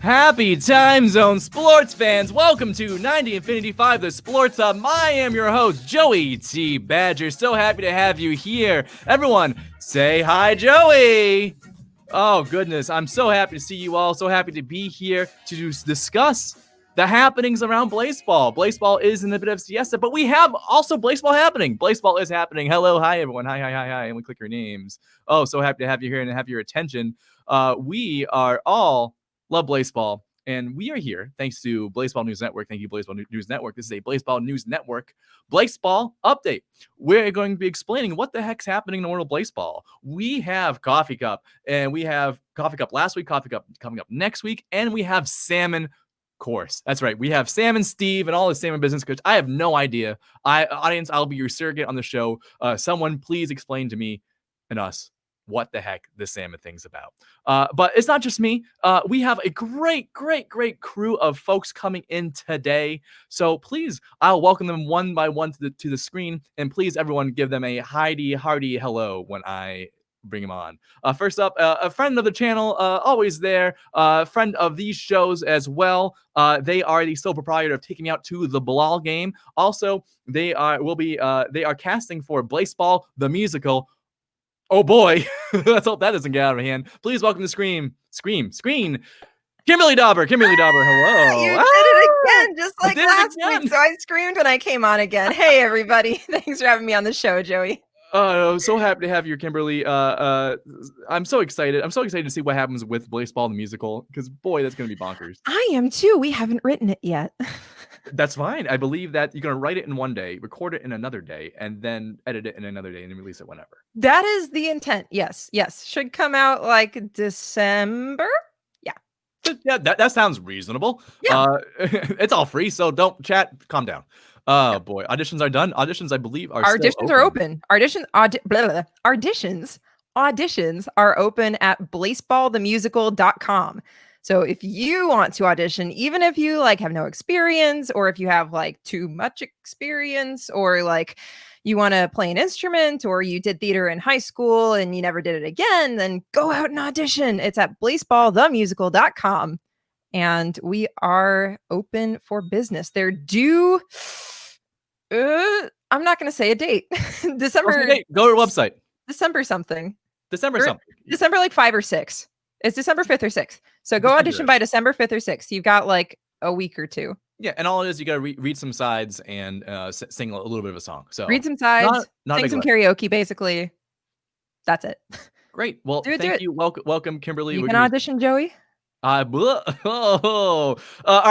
Happy time zone, sports fans. Welcome to 90 Infinity 5, the Sports Hub. I am your host, Joey T. Badger. So happy to have you here. Everyone, say hi, Joey. Oh, goodness. I'm so happy to see you all. So happy to be here to discuss the happenings around Blaseball. Blaseball is in a bit of siesta, but we have also Blaseball happening. Blaseball is happening. Hello, hi, everyone. Hi. And we click your names. Oh, so happy to have you here and have your attention. We are all love Blaseball, and we are here thanks to Blaseball News Network. Thank you, Blaseball News Network. This is a Blaseball News Network Blaseball update. We're going to be explaining what the heck's happening in the world of Blaseball. We have Coffee Cup, and we have Coffee Cup last week, Coffee Cup coming up next week, and we have Salmon course. That's right. We have Salmon Steve and all his salmon business coach. I have no idea. Audience, I'll be your surrogate on the show. Someone please explain to me and us what the heck this salmon thing's about. But it's not just me. We have a great crew of folks coming in today. So please, I'll welcome them one by one to the screen. And please, everyone, give them a hearty hello when I bring him on. First up, a friend of the channel, always there, friend of these shows as well. They are the sole proprietor of Taking Me Out to the Ball Game. Also, they are casting for Blaseball the musical. Oh boy, let's hope that doesn't get out of hand. Please welcome to screen, Kimberly Dauber. Hello. You did it again, just like last week. So I screamed when I came on again. Hey, everybody. Thanks for having me on the show, Joey. So happy to have you, Kimberly. I'm so excited. I'm so excited to see what happens with Blaseball the musical, because boy, that's going to be bonkers. I am too. We haven't written it yet. That's fine. I believe that you're going to write it in one day, record it in another day, and then edit it in another day and then release it whenever. That is the intent. Yes. Should come out like December. Yeah, that sounds reasonable. Yeah. It's all free, so don't chat. Calm down. Oh boy, auditions are done. Auditions, I believe, are open. Auditions are open at blaseballthemusical.com. So if you want to audition, even if you have no experience, or if you have too much experience, or you want to play an instrument, or you did theater in high school and you never did it again, then go out and audition. It's at blaseballthemusical.com. And we are open for business. They're due. I'm not going to say a date. December. Go to the website. December something. December 5 or 6. It's December 5th or 6th. So go audition by December 5th or 6th. You've got a week or two. Yeah, and all it is, you got to read some sides and sing a little bit of a song. So read some sides, sing some karaoke, basically. That's it. Great. Well, thank you. Welcome, Kimberly. You can audition, Joey. Our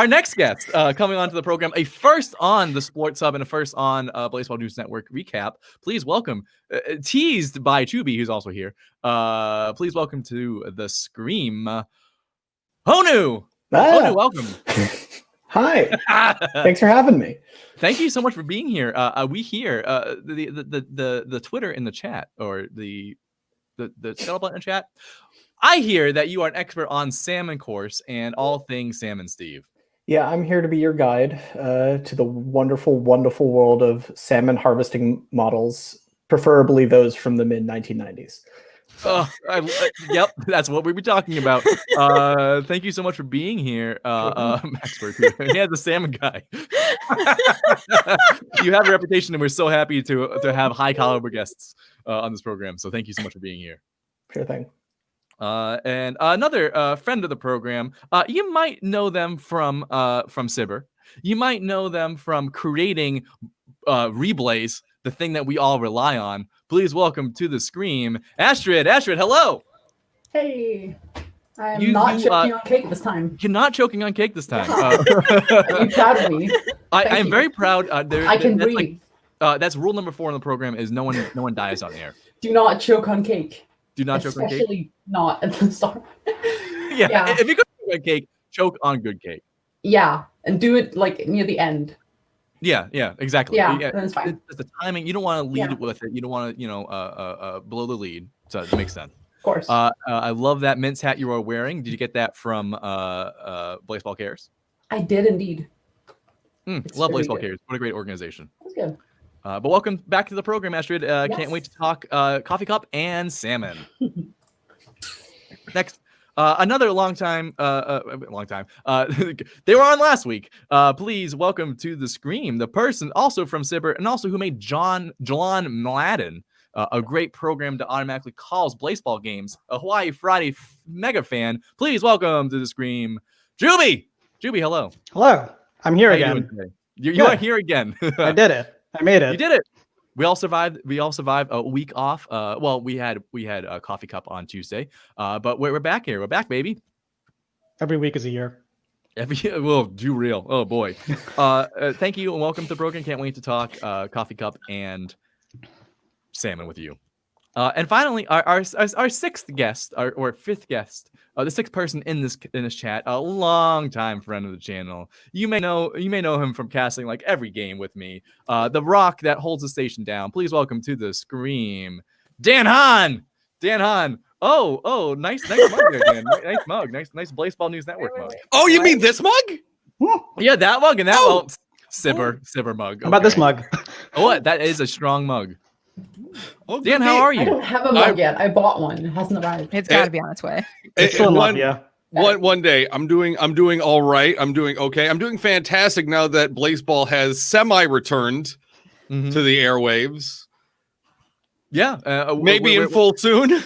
next guest coming onto the program, a first on the Sports Hub and a first on Blaseball News Network recap. Please welcome, teased by Chubi, who's also here. Please welcome to the Scream, Honu. Honu, welcome. Hi. Thanks for having me. Thank you so much for being here. We hear the Twitter in the chat, or the scuttlebutt in the chat. I hear that you are an expert on Salmon course and all things Salmon, Steve. Yeah, I'm here to be your guide to the wonderful world of salmon harvesting models, preferably those from the mid-1990s. Yep, that's what we were talking about. Thank you so much for being here, expert. Yeah, the salmon guy. You have a reputation, and we're so happy to have high caliber guests on this program. So thank you so much for being here. Sure thing. And another friend of the program, you might know them from Sibber. You might know them from creating Reblaze, the thing that we all rely on. Please welcome to the Scream, Astrid. Astrid, hello. Hey. I'm not choking on cake this time. You're not choking on cake this time. Are you proud of me? I am very proud. I can breathe. That's rule number 4 in the program: is no one dies on air. Do not choke on cake. Do not choke on cake. Especially not at the start. Yeah. If you go choke on cake, choke on good cake. Yeah, and do it near the end. Yeah, exactly. Yeah, that's fine. It's the timing. You don't want to lead with it. You don't want to, blow the lead. So it makes sense. Of course. I love that mince hat you are wearing. Did you get that from Blaseball Cares? I did indeed. Love Blaseball Cares. What a great organization. That's good. But welcome back to the program, Astrid. Can't wait to talk Coffee Cup and Salmon. Next, Another long time. They were on last week. Please welcome to the Scream the person also from Sibber and also who made John Madden, a great program that automatically calls Blaseball games. A Hawaii Friday mega fan. Please welcome to the Scream, Juby. Juby, hello. Hello. I'm here How you again. doing today? You are here again. I did it. I made it. You did it. We all survived a week off. Well, we had a coffee cup on Tuesday. But we're back here. We're back, baby. Every week is a year. Every year, well, do real. Oh boy. Thank you and welcome to Broken. Can't wait to talk coffee cup and salmon with you. And finally, our sixth guest, or fifth guest, the sixth person in this chat, a long-time friend of the channel. You may know him from casting like every game with me. The rock that holds the station down. Please welcome to the Scream, Dan Hahn. Dan Hahn. Oh, nice mug there, Dan. Nice mug. Nice Blaseball News Network mug. Oh, you mean this mug? Yeah, that mug and that Sibber mug. How about this mug? Oh, that is a strong mug. Oh, Dan, how are I you? don't have a mug yet. I bought one. It hasn't arrived. It's got to be on its way. It's still in Latvia. One day I'm doing all right. I'm doing okay. I'm doing fantastic now that Blaseball has semi-returned to the airwaves. Yeah, Maybe in full soon.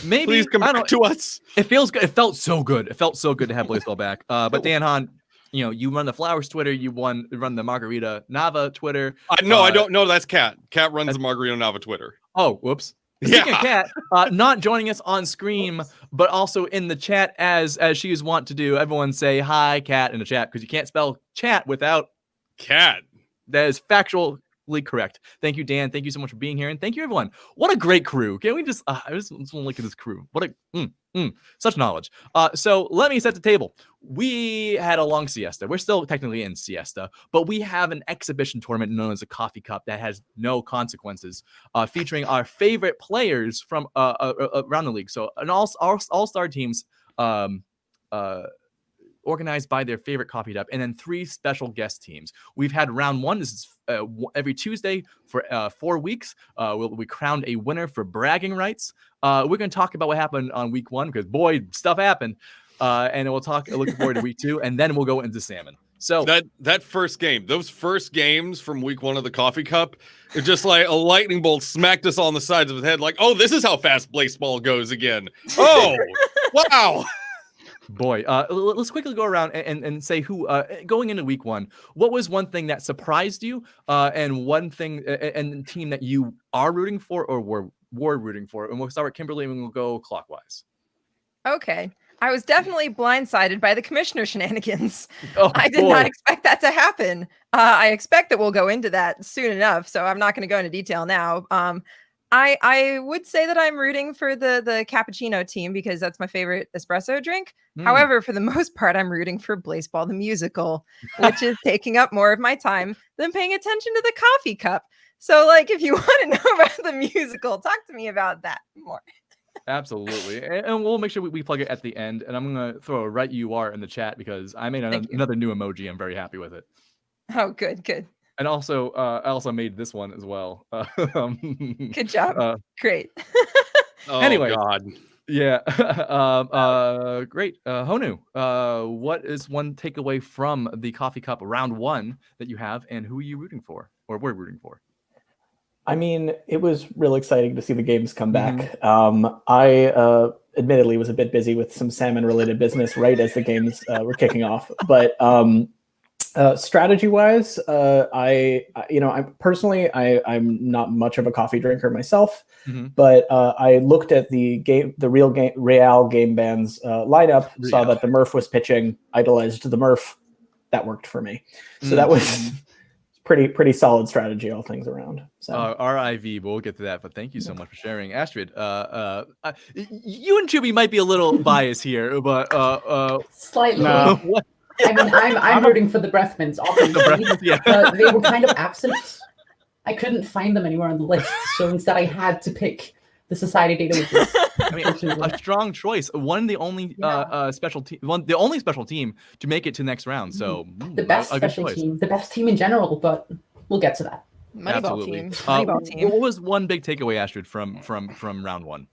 Maybe. Please come back to us. It feels good. It felt so good. It felt so good to have Blaseball back. But Dan Hahn, you run the Flowers Twitter. You run the Margarita Nava Twitter. No, I don't know. That's Kat. Kat runs the Margarita Nava Twitter. Oh, whoops. Speaking of Kat, not joining us on Scream, but also in the chat as she is wont to do. Everyone say hi, Kat, in the chat because you can't spell chat without Kat. That is factually correct. Thank you, Dan. Thank you so much for being here, and thank you, everyone. What a great crew! Can we just? I just want to look at this crew. What a such knowledge. So let me set the table. We had a long siesta. We're still technically in siesta, but we have an exhibition tournament known as a Coffee Cup that has no consequences, featuring our favorite players from around the league. So an all-star teams. Organized by their favorite coffee cup, and then 3 special guest teams. We've had round 1. This is every Tuesday for 4 weeks. We crowned a winner for bragging rights. We're going to talk about what happened on week 1 because boy, stuff happened. And we'll talk. Looking forward to week 2, and then we'll go into salmon. So that first game, those first games from week 1 of the Coffee Cup, it's just like a lightning bolt smacked us on the sides of the head. Like, oh, this is how fast Blaseball goes again. Oh, wow. Boy, let's quickly go around and say who, going into week 1, what was one thing that surprised you, and one thing, and team that you are rooting for or were rooting for? And we'll start with Kimberly and we'll go clockwise. Okay. I was definitely blindsided by the commissioner shenanigans. Oh, I did not expect that to happen. I expect that we'll go into that soon enough, so I'm not going to go into detail now. I would say that I'm rooting for the cappuccino team because that's my favorite espresso drink. However, for the most part, I'm rooting for Blaseball the musical, which is taking up more of my time than paying attention to the coffee cup. So, like, if you want to know about the musical, talk to me about that more. Absolutely. And we'll make sure we plug it at the end. And I'm going to throw a right you are in the chat because I made another new emoji. I'm very happy with it. Oh, good. And also, I also made this one as well. Good job. Great. Oh, anyway, God. Yeah. Great. Honu, what is one takeaway from the Coffee Cup round 1 that you have, and who are you rooting for, or we're rooting for? I mean, it was real exciting to see the games come back. I admittedly was a bit busy with some salmon-related business right as the games were kicking off, but strategy-wise, I'm not much of a coffee drinker myself, but I looked at the Real Game Band's lineup, saw that the Murph was pitching, idolized the Murph. That worked for me. So that was pretty solid strategy, all things around. So RIV, but we'll get to that. But thank you so much for sharing, Astrid. You and Juby might be a little biased here, but Slightly. No. I mean, I'm rooting for the breath mints, obviously, but they were kind of absent. I couldn't find them anywhere on the list, so instead I had to pick the Society Data, which is I mean, a strong choice. The only special team to make it to the next round. So the best special team, the best team in general, but we'll get to that. Moneyball team. What was one big takeaway, Astrid, from round 1?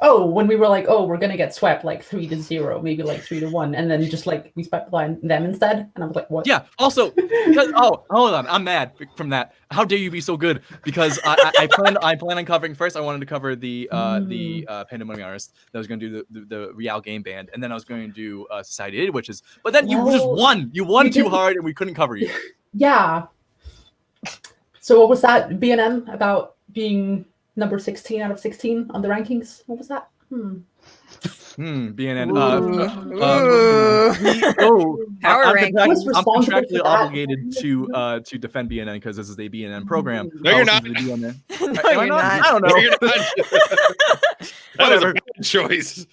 oh, when we were like, oh, we're gonna get swept like 3-0, maybe like 3-1, and then just like we swept them instead, and I was like, what? Yeah. Also, because, hold on, I'm mad from that. How dare you be so good? Because I plan on covering first. I wanted to cover the Pandemonium Artist. That I was going to do the Real Game Band, and then I was going to do Society Data Witches. But then you just won. You won too hard, and we couldn't cover you. Yeah. So what was that BNM about being number 16 out of 16 on the rankings? What was that? BNN. Power rank. I'm contractually obligated to defend BNN because this is a BNN program. No, you're not. No, you're not. I don't know. No, you're not. That was a bad choice.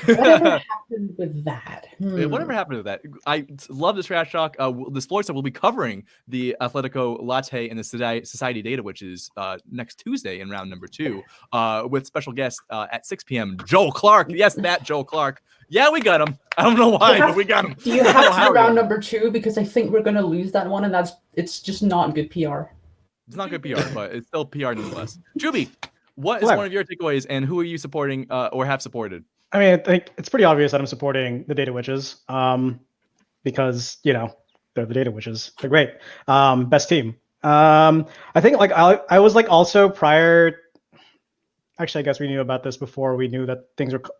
Whatever happened with that? Whatever happened to that? I love this trash talk. The sports that we'll be covering the Atletico Latte and the Society Data, which is next Tuesday in round number 2, with special guest at 6 p.m. Joel Clark. Yes, that Joel Clark. Yeah, we got him. I don't know why, but we got him. Do you have to do round number 2? Because I think we're going to lose that one, and it's just not good PR. It's not good PR, but it's still PR nonetheless. Juby, what is one of your takeaways, and who are you supporting or have supported? I mean, I think it's pretty obvious that I'm supporting the Data Witches, because they're the Data Witches. They're great. Best team. I think I was also prior. Actually, I guess we knew about this before. We knew that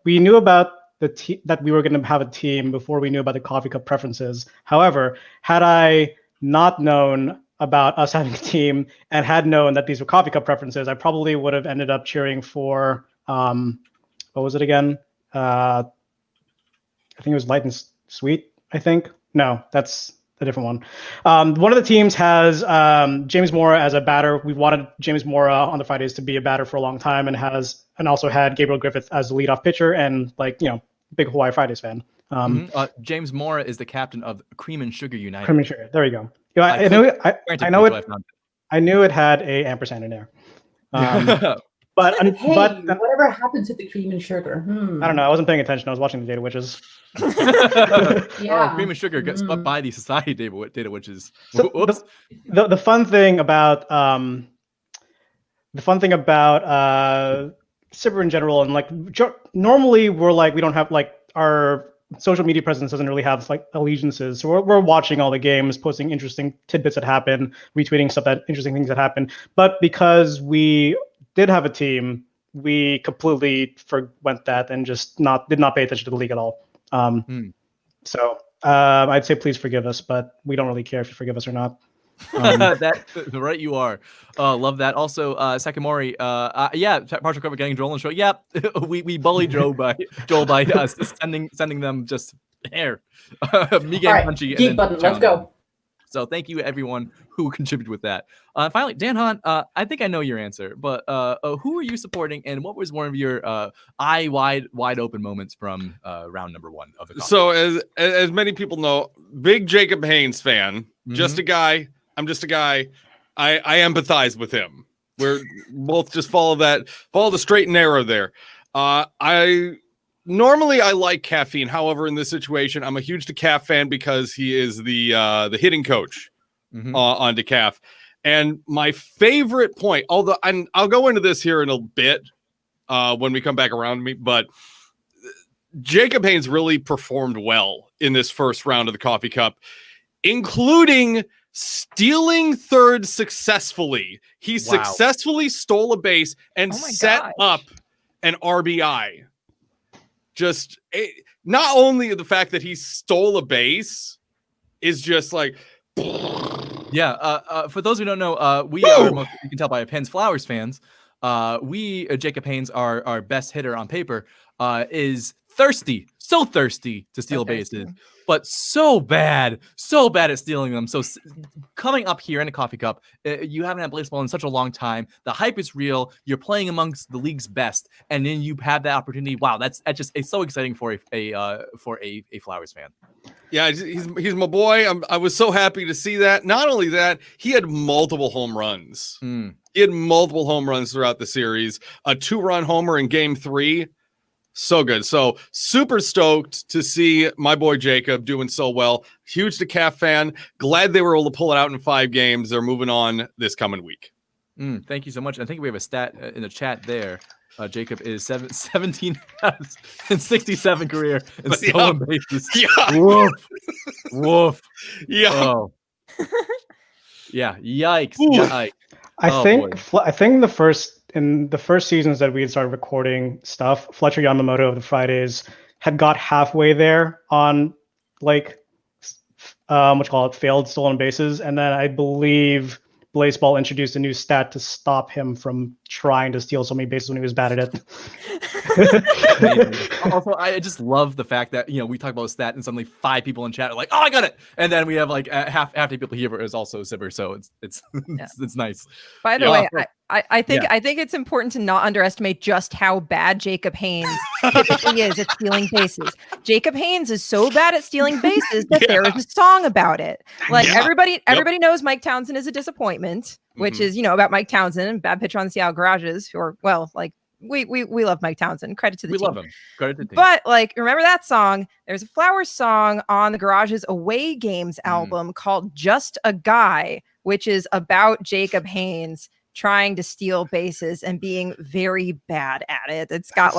we knew about that we were going to have a team before we knew about the coffee cup preferences. However, had I not known about us having a team and had known that these were coffee cup preferences, I probably would have ended up cheering for what was it again? I think it was Light and Sweet. I think no, that's a different one. One of the teams has James Mora as a batter. We've wanted James Mora on the Fridays to be a batter for a long time, and also had Gabriel Griffith as the leadoff pitcher, and big Hawaii Fridays fan. James Mora is the captain of Cream and Sugar United. Cream and Sugar. There you go. I knew it had a ampersand in there. But whatever happened to the Cream and Sugar? I don't know. I wasn't paying attention. I was watching the Data Witches. Yeah. Cream and Sugar gets swept by the Society Data Witches. So whoops. The fun thing about Sibber in general, and normally we don't have our social media presence doesn't really have allegiances. So we're watching all the games, posting interesting tidbits that happen, retweeting interesting things that happen. But because we did have a team, we completely forwent that and just did not pay attention to the league at all. So I'd say please forgive us, but we don't really care if you forgive us or not. That right you are. Love that. Also, Sakamori, partial cover getting Joel on the show. Yeah, we bullied Joel by sending them just hair. Me getting punchy. Geek button, let's go. So thank you everyone who contributed with that. Finally, Dan Hahn, I think I know your answer, but who are you supporting, and what was one of your eye wide open moments from round number 1 of the conference? So as many people know, big Jacob Haynes fan, just a guy. I'm just a guy. I empathize with him. We're both just follow the straight and narrow there. Normally I like Caffeine. However, in this situation, I'm a huge DeCaff fan because he is the hitting coach on DeCaff. And my favorite point, although I'll go into this here in a bit when we come back around to me, but Jacob Haynes really performed well in this first round of the Coffee Cup, including stealing third successfully. He successfully stole a base and set up an RBI. Just not only the fact that he stole a base is just for those who don't know, we are you can tell by Penn's Flowers fans. Jacob Haynes, our best hitter on paper, is so thirsty to steal bases, but so bad at stealing them. So coming up here in a coffee cup, you haven't had Blaseball in such a long time. The hype is real. You're playing amongst the league's best, and then you have that opportunity. Wow, it's so exciting for a Flowers fan. Yeah, he's my boy. I was so happy to see that. Not only that, he had multiple home runs. He had multiple home runs throughout the series. A 2-run homer in Game 3. So good. So super stoked to see my boy Jacob doing so well. Huge DeCaff fan. Glad they were able to pull it out in 5 games. They're moving on this coming week. Thank you so much. I think we have a stat in the chat there. Jacob is 17 and 67 career and stolen bases. Yeah. Woof. Woof. Yeah. Oh. Yeah. Yikes. Yikes. I think in the first seasons that we had started recording stuff, Fletcher Yamamoto of the Fridays had got halfway there on like failed stolen bases, and then I believe Blaseball introduced a new stat to stop him from trying to steal so many bases when he was bad at it. Also, I just love the fact that we talk about a stat and suddenly 5 people in chat are like, "Oh, I got it," and then we have like half the people here is also Sibber, so it's nice. By the way, I think it's important to not underestimate just how bad Jacob Haynes typically is at stealing bases. Jacob Haynes is so bad at stealing bases that there is a song about it. Like everybody knows Mike Townsend is a disappointment, which is about Mike Townsend, bad pitcher on the Seattle Garages, or we love Mike Townsend. Credit to the team. We love him. Credit to the team. But remember that song? There's a Flowers song on the Garage's Away Games album called Just a Guy, which is about Jacob Haynes trying to steal bases and being very bad at it. It's got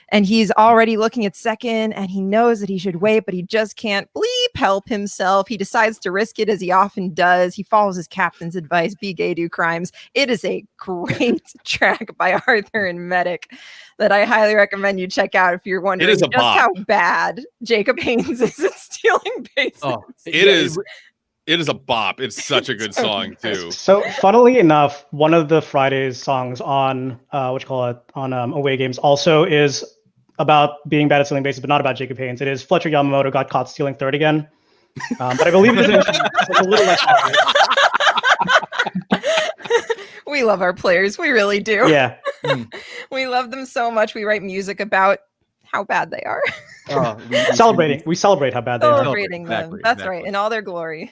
and he's already looking at second and he knows that he should wait, but he just can't help himself. He decides to risk it as he often does. He follows his captain's advice, be gay, do crimes. It is a great track by Arthur and Medic that I highly recommend you check out if you're wondering just how bad Jacob Haynes is at stealing bases. Oh, it is. It is a bop. It's such a good song too. So, funnily enough, one of the Fridays songs on Away Games also is about being bad at stealing bases, but not about Jacob Haynes. It is Fletcher Yamamoto got caught stealing third again, but I believe it's a little less obvious. We love our players. We really do. Yeah. We love them so much. We write music about how bad they are. We celebrate how bad they are. Celebrating them. That's right. In all their glory.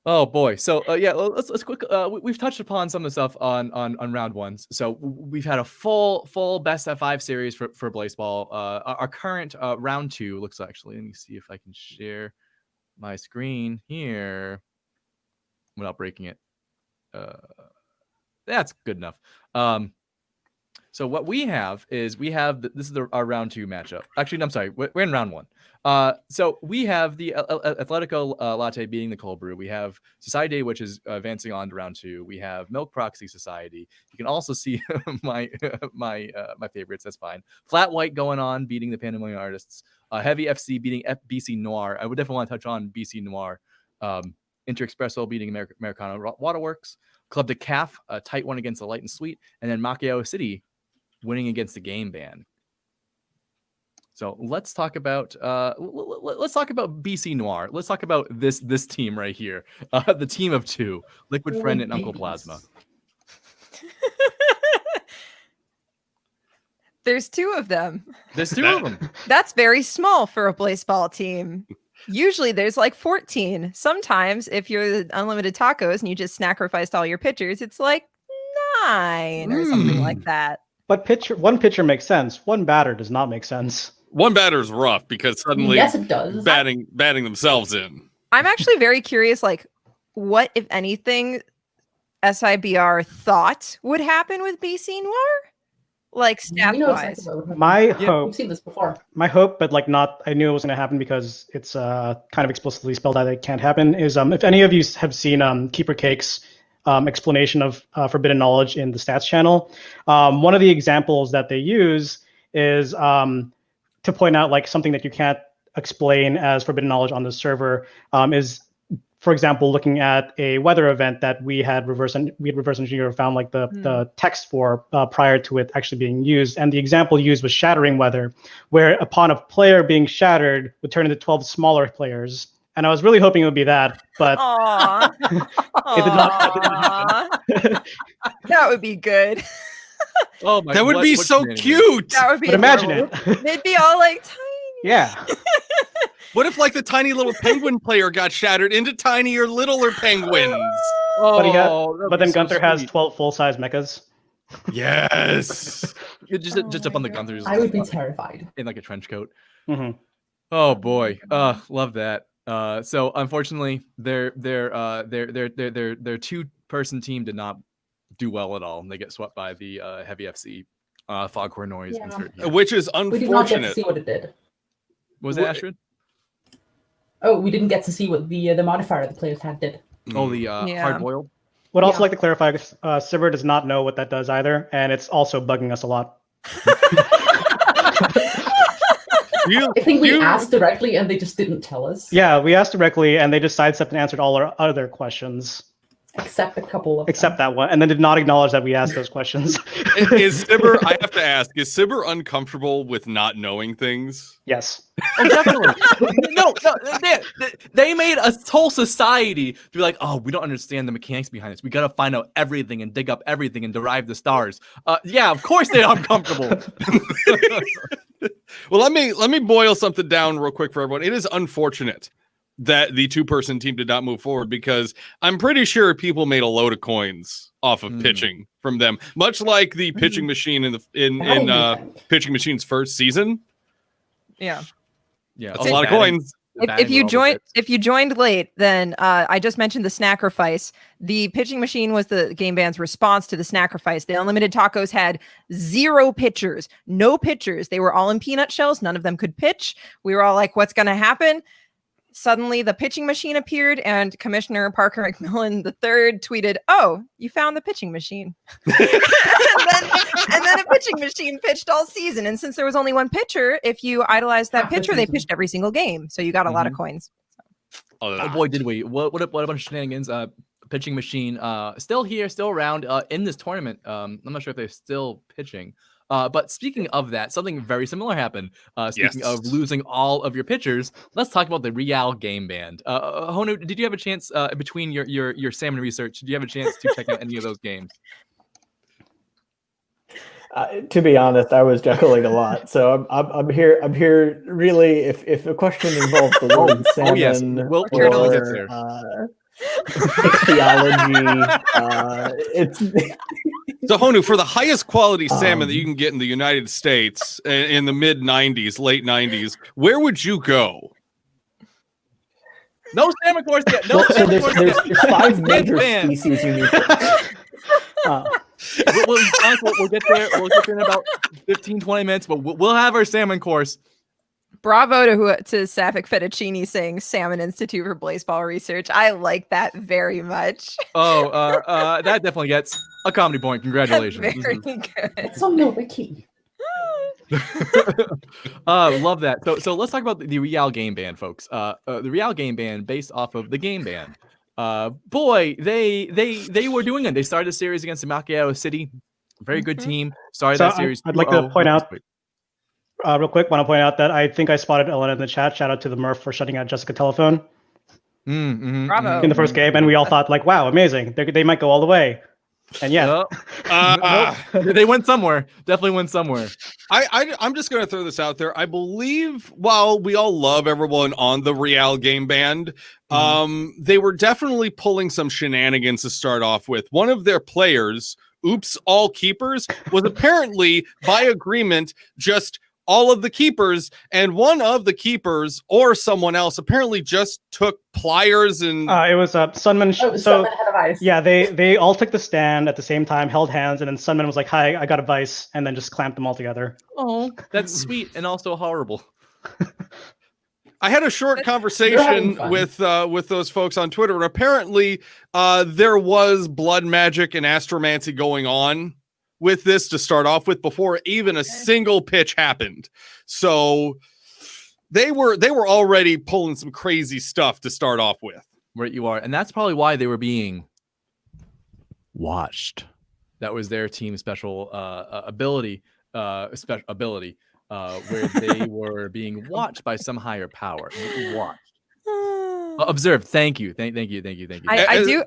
Oh boy. So let's quick. We've touched upon some of the stuff on round 1. So we've had a full best of 5 series for Blaseball. Our current round 2 looks actually. Let me see if I can share my screen here without breaking it. That's good enough. So what we have is this is our round 2 matchup. Actually, I'm sorry, we're in round 1. So we have the Atletico Latte beating the Cold Brew. We have Society, which is advancing on to round 2. We have Milk Proxy Society. You can also see my favorites. That's fine. Flat White going on, beating the Pandemonium Artists. Heavy FC beating BC Noir. I would definitely want to touch on BC Noir. Inter Expresso beating Americano Waterworks. Club de Calf, a tight one against the Light and Sweet. And then Macao City winning against the Game Band. So let's talk about BC Noir. Let's talk about this team right here, the team of 2, Liquid Friend and Uncle Plasma. There's 2 of them. There's 2 of them. That's very small for a Blaseball team. Usually there's 14. Sometimes if you're the Unlimited Tacos and you just sacrificed all your pitchers, it's 9 or something like that. But one pitcher makes sense. One batter does not make sense. One batter is rough because suddenly it does. batting themselves in. I'm actually very curious, what, if anything, SIBR thought would happen with BC Noir? Stat-wise. My hope. We've seen this before. My hope, but not. I knew it was going to happen because it's kind of explicitly spelled out that it can't happen. Is if any of you have seen Keeper Cake's explanation of forbidden knowledge in the stats channel, one of the examples that they use is to point out something that you can't explain as forbidden knowledge on the server is, for example, looking at a weather event that we had reverse engineered, found the text for prior to it actually being used. And the example used was shattering weather, where upon a player being shattered would turn into 12 smaller players. And I was really hoping it would be that, but it did not. That would be good. Oh my! That would be so cute. That would be. But imagine it. They'd be all tiny. Yeah. What if the tiny little penguin player got shattered into tinier, littler penguins? But then Gunther has 12 full-size mechas. Yes. just up on the Gunther's. I would be terrified in a trench coat. Mm-hmm. Oh boy, love that. So unfortunately, their 2-person team did not do well at all. They get swept by the Heavy FC foghorn noise. Insert here. Which is We did not get to unfortunate. see what it did. Was that Astrid? Oh, we didn't get to see what the modifier the players had did. Oh, the hard boiled. Would also like to clarify, Sivir does not know what that does either, and it's also bugging us a lot. I think we asked directly and they just didn't tell us. Yeah, we asked directly and they just sidestepped and answered all our other questions. Except a couple of Except that one, and then did not acknowledge that we asked those questions. Is Sibber, I have to ask, is Sibber uncomfortable with not knowing things? Yes. Oh, definitely. no, they made a whole society to be like, oh, we don't understand the mechanics behind this. We got to find out everything and dig up everything and derive the stars. Yeah, of course they're uncomfortable. Well, let me boil something down real quick for everyone. It is unfortunate that the 2-person team did not move forward because I'm pretty sure people made a load of coins off of pitching from them, much like the pitching machine in Pitching Machine's first season. Yeah. That's a lot of coins. If you joined late, then I just mentioned the Snackerfice. The pitching machine was the game band's response to the Snackerfice. The unlimited tacos had 0 pitchers, no pitchers. They were all in peanut shells. None of them could pitch. We were all like, "What's going to happen?" Suddenly, the pitching machine appeared, and Commissioner Parker McMillan III tweeted, "Oh, you found the pitching machine." and then a pitching machine pitched all season. And since there was only one pitcher, if you idolized that pitcher, they pitched every single game. So you got a lot of coins. Oh boy, did we! What a bunch of shenanigans! Pitching machine, still here, still around in this tournament. I'm not sure if they're still pitching. But speaking of that, something very similar happened. Speaking of losing all of your pitchers, let's talk about the Real game band. Honu, did you have a chance between your salmon research? Did you have a chance to check out any of those games? To be honest, I was juggling a lot, so I'm here. Really, if a question involves the word salmon, yes. We'll get there. Ichthyology, it's. So, Honu, for the highest quality salmon that you can get in the United States in the mid 90s, late 90s, where would you go? No salmon course yet. No. So there's 5 major species you need. We'll get there. We'll get there in about 15-20 minutes, but we'll have our salmon course. Bravo to Sapphic Fettuccini saying Salmon Institute for Blaseball Research. I like that very much. Oh, that definitely gets a comedy point. Congratulations. Very good. It's on the wiki. Love that. So let's talk about the Real game band, folks. The Real game band based off of the game band. Boy, they were doing it. They started a series against the MacLeod City. Very good team. Started that series. I'd like to point out. Real quick, want to point out that I think I spotted Ellen in the chat. Shout out to the Murph for shutting out Jessica Telephone Bravo. in the first game, and we all thought like, "Wow, amazing! They might go all the way." And yeah, they went somewhere. Definitely went somewhere. I'm just going to throw this out there. I believe while we all love everyone on the Real game band, they were definitely pulling some shenanigans to start off with. One of their players, Oops All Keepers, was apparently by agreement just all of the keepers, and one of the keepers or someone else apparently just took pliers and it was Sunman. Sunman had a vice. Yeah, they all took the stand at the same time, held hands, and then Sunman was like, "Hi, I got a vice," and then just clamped them all together. Oh, that's sweet and also horrible. I had a short conversation with those folks on Twitter, and apparently there was blood magic and astromancy going on with this to start off with before even a single pitch happened. So they were already pulling some crazy stuff to start off with. Right, you are. And that's probably why they were being watched. That was their team special ability, where they were being watched by some higher power. Watched. Observed. Thank you. Thank you.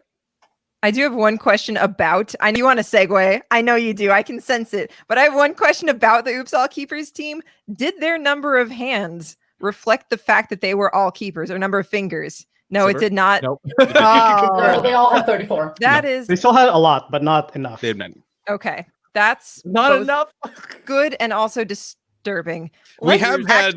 I do have one question about. I know you want to segue. I know you do. I can sense it. But I have one question about the Oops All Keepers team. Did their number of hands reflect the fact that they were all keepers, or number of fingers? No, it did not. Nope. Oh, they all have 34. That is. They still had a lot, but not enough. They have none. Okay, that's not enough. Good and also disturbing. We have had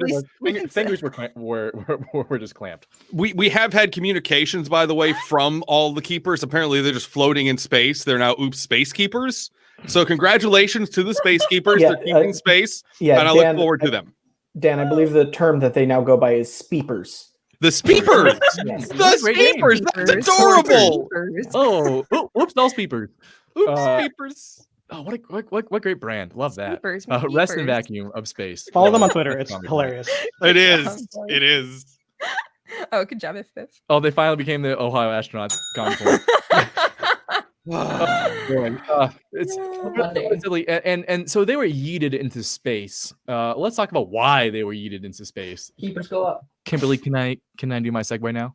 fingers were just clamped. We have had communications, by the way, from all the keepers. Apparently, they're just floating in space. They're now Oops Space Keepers. So congratulations to the Space Keepers. Yeah, They're keeping space, Yeah, and I Dan, look forward to them. Dan, I believe the term that they now go by is speepers. The Speepers! Yes. The What a great name. Speepers! That's Speepers. adorable! Speepers. Oh, whoops, no speepers. Oops, Uh, Speepers. Oh, what great brand. Love that. Speepers, Rest and speepers. vacuum of space. Follow them on Twitter. It's Zombie hilarious. It Good is. job, boy. It is. Oh, good job, If. Oh, they finally became the Ohio astronauts. Concord. Boy, it's One day. relatively, and so they were yeeted into space. Let's talk about why they were yeeted into space. Keepers go up. Kimberly, can I do my segue now?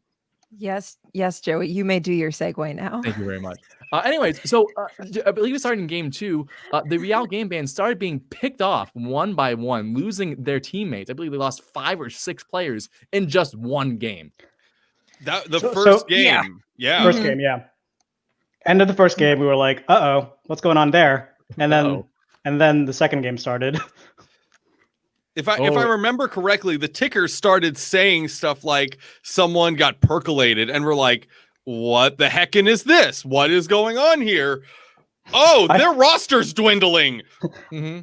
Yes, Joey, you may do your segue now. Thank you very much. Anyways, so I believe it started in game 2. The Real Game Band started being picked off one by one, losing their teammates. I believe they lost 5 or 6 players in just one game. The So- first game. yeah. Yeah. First game, yeah. End of the first game, we were like, "Uh-oh, what's going on there?" And then the second game started. If I remember correctly, the tickers started saying stuff like someone got percolated, and we're like, "What the heckin' is this? What is going on here? Oh, their roster's dwindling." Mm-hmm.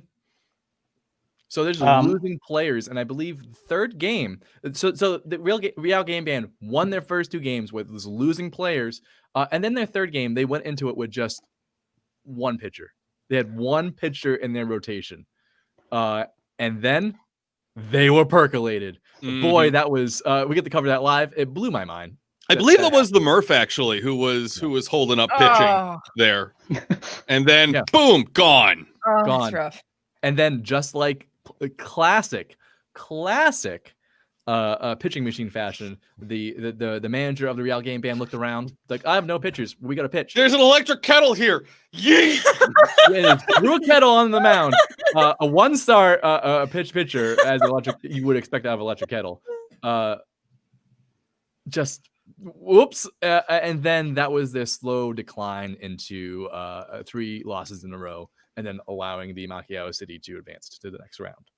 So there's losing players, and I believe third game. So the Real Game Band won their first 2 games with those losing players, and then their third game they went into it with just one pitcher. They had one pitcher in their rotation, and then they were percolated. Boy, that was we get to cover that live. It blew my mind. I believe it was the Murph actually who was holding up pitching there, and then boom, gone. Oh, Gone. that's rough. And then just like classic pitching machine fashion, the manager of the Real Game Band looked around like, I have no pitchers. We got to pitch. There's an electric kettle here. Yeet! Yeah, threw a kettle on the mound. A 1-star pitcher as electric you would expect out of electric kettle. Just whoops, and then that was their slow decline into 3 losses in a row, and then allowing the MacLeod City to advance to the next round.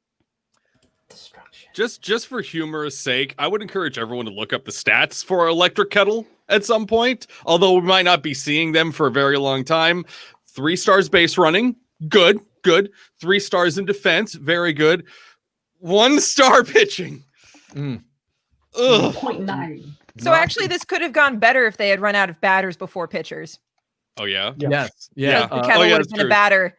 Destruction. Just for humorous sake, I would encourage everyone to look up the stats for electric kettle at some point, although we might not be seeing them for a very long time. 3 stars base running, good. 3 stars in defense, very good. 1-star pitching. Mm. Ugh. 0.9. So actually, this could have gone better if they had run out of batters before pitchers. Oh yeah. Yes. Yeah. The kettle would have been a batter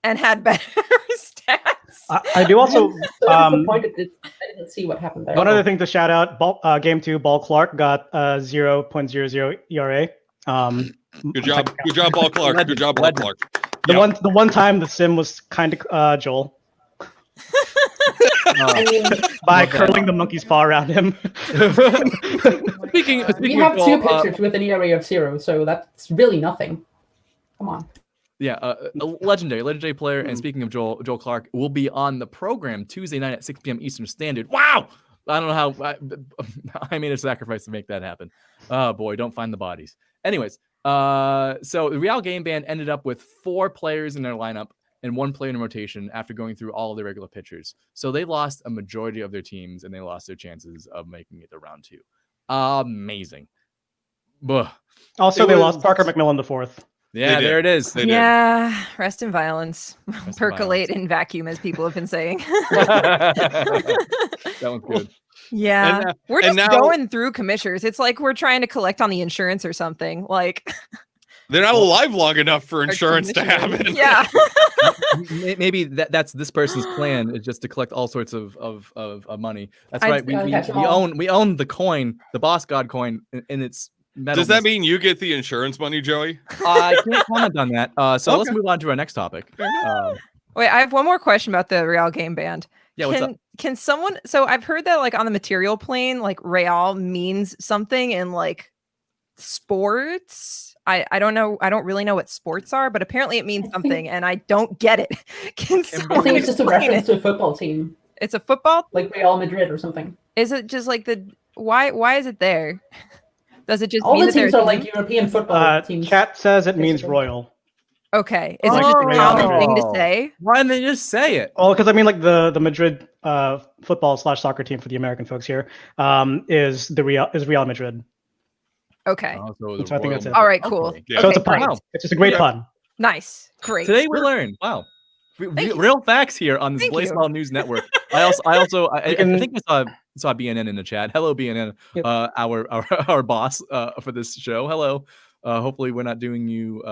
and had better stats. I do also. So disappointed that I didn't see what happened there. One other thing to shout out: Game 2, Ball Clark got 0.00 ERA. Good job, Ball Clark. Good job, Ball Clark. The one time the sim was kind of Joel. I mean, By curling the monkey's paw around him. Speaking we have of 2 pitchers with an ERA of 0, so that's really nothing. Come on. Yeah, a legendary player. And speaking of Joel Clark, will be on the program Tuesday night at 6 p.m. Eastern Standard. Wow! I don't know how I made a sacrifice to make that happen. Oh boy, don't find the bodies. Anyways, so the Real Game Band ended up with 4 players in their lineup and 1 player in rotation after going through all of the regular pitchers. So they lost a majority of their teams, and they lost their chances of making it to round 2. Amazing. Buh. Also, they lost Parker McMillan IV. Yeah, there it is. Yeah, rest in violence. in Percolate and vacuum, as people have been saying. That one's good. Yeah, And, we're and just now- going through commissioners. It's like we're trying to collect on the insurance or something. Like They're not alive long enough for insurance to commissioners. happen. Yeah. Maybe that's this person's plan is just to collect all sorts of money. That's I- right. We catch 'em all. own the coin, the Boss God coin, in its metal. Does that mean you get the insurance money, Joey? I can't comment on that? So let's Okay. move on to our next topic. Wait, I have one more question about the Real Game Band. Yeah, what's up? Can someone? So I've heard that like on the material plane, like Real means something in like sports. I don't know. I don't really know what sports are, but apparently it means something, and I don't get it. Can I someone think it's just a explain reference it? to a football team, It's a football. like Real Madrid or something. Is it just like the why? Why is it there? Does it just All mean the that teams they're are like European football teams. Chat says it means Basically. royal. Okay? Is it Like just a Real common Madrid. thing to say? Why didn't they just say it? Well, because I mean, like the Madrid football/soccer team for the American folks here is Real Madrid. Okay. Oh, so So I think that's it. All right. Cool. Yeah. So it's a Okay, pun. great. It's just a great pun. Nice. Great. Today we learned. Wow. Real facts here on this Blaseball News Network. I think I saw BNN in the chat. Hello, BNN, Yep. our boss for this show. Hello. Hopefully we're not doing you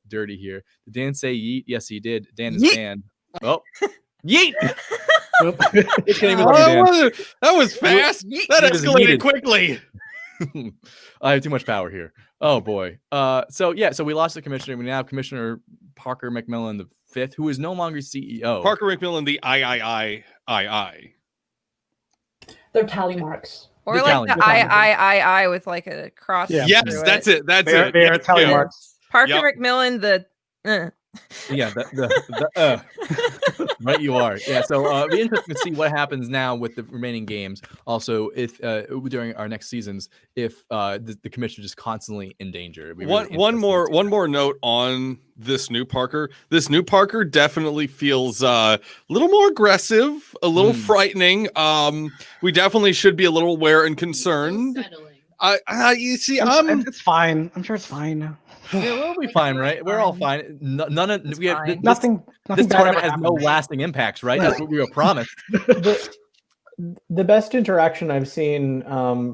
dirty here. Did Dan say yeet? Yes, he did. Dan is banned. Oh, yeet! That was fast. That escalated quickly. I have too much power here. Oh boy. So we lost the commissioner. We now have Commissioner Parker McMillan the fifth, who is no longer CEO. Parker McMillan, the III. They're tally marks. Or like the I with like a cross. Yeah. Yes, that's it. That's it. They are tally marks. Parker McMillan, the Yeah, right you are. Yeah, so it'll be interesting to see what happens now with the remaining games. Also, if during our next seasons, if the commissioner is constantly in danger. One more note on this new Parker. This new Parker definitely feels a little more aggressive, a little frightening. We definitely should be a little aware and concerned. You see, it's fine. I'm sure it's fine now. Yeah, we'll be fine, right? We're all fine. None of we have nothing. This tournament has no lasting impacts, right? That's what we were promised. The best interaction I've seen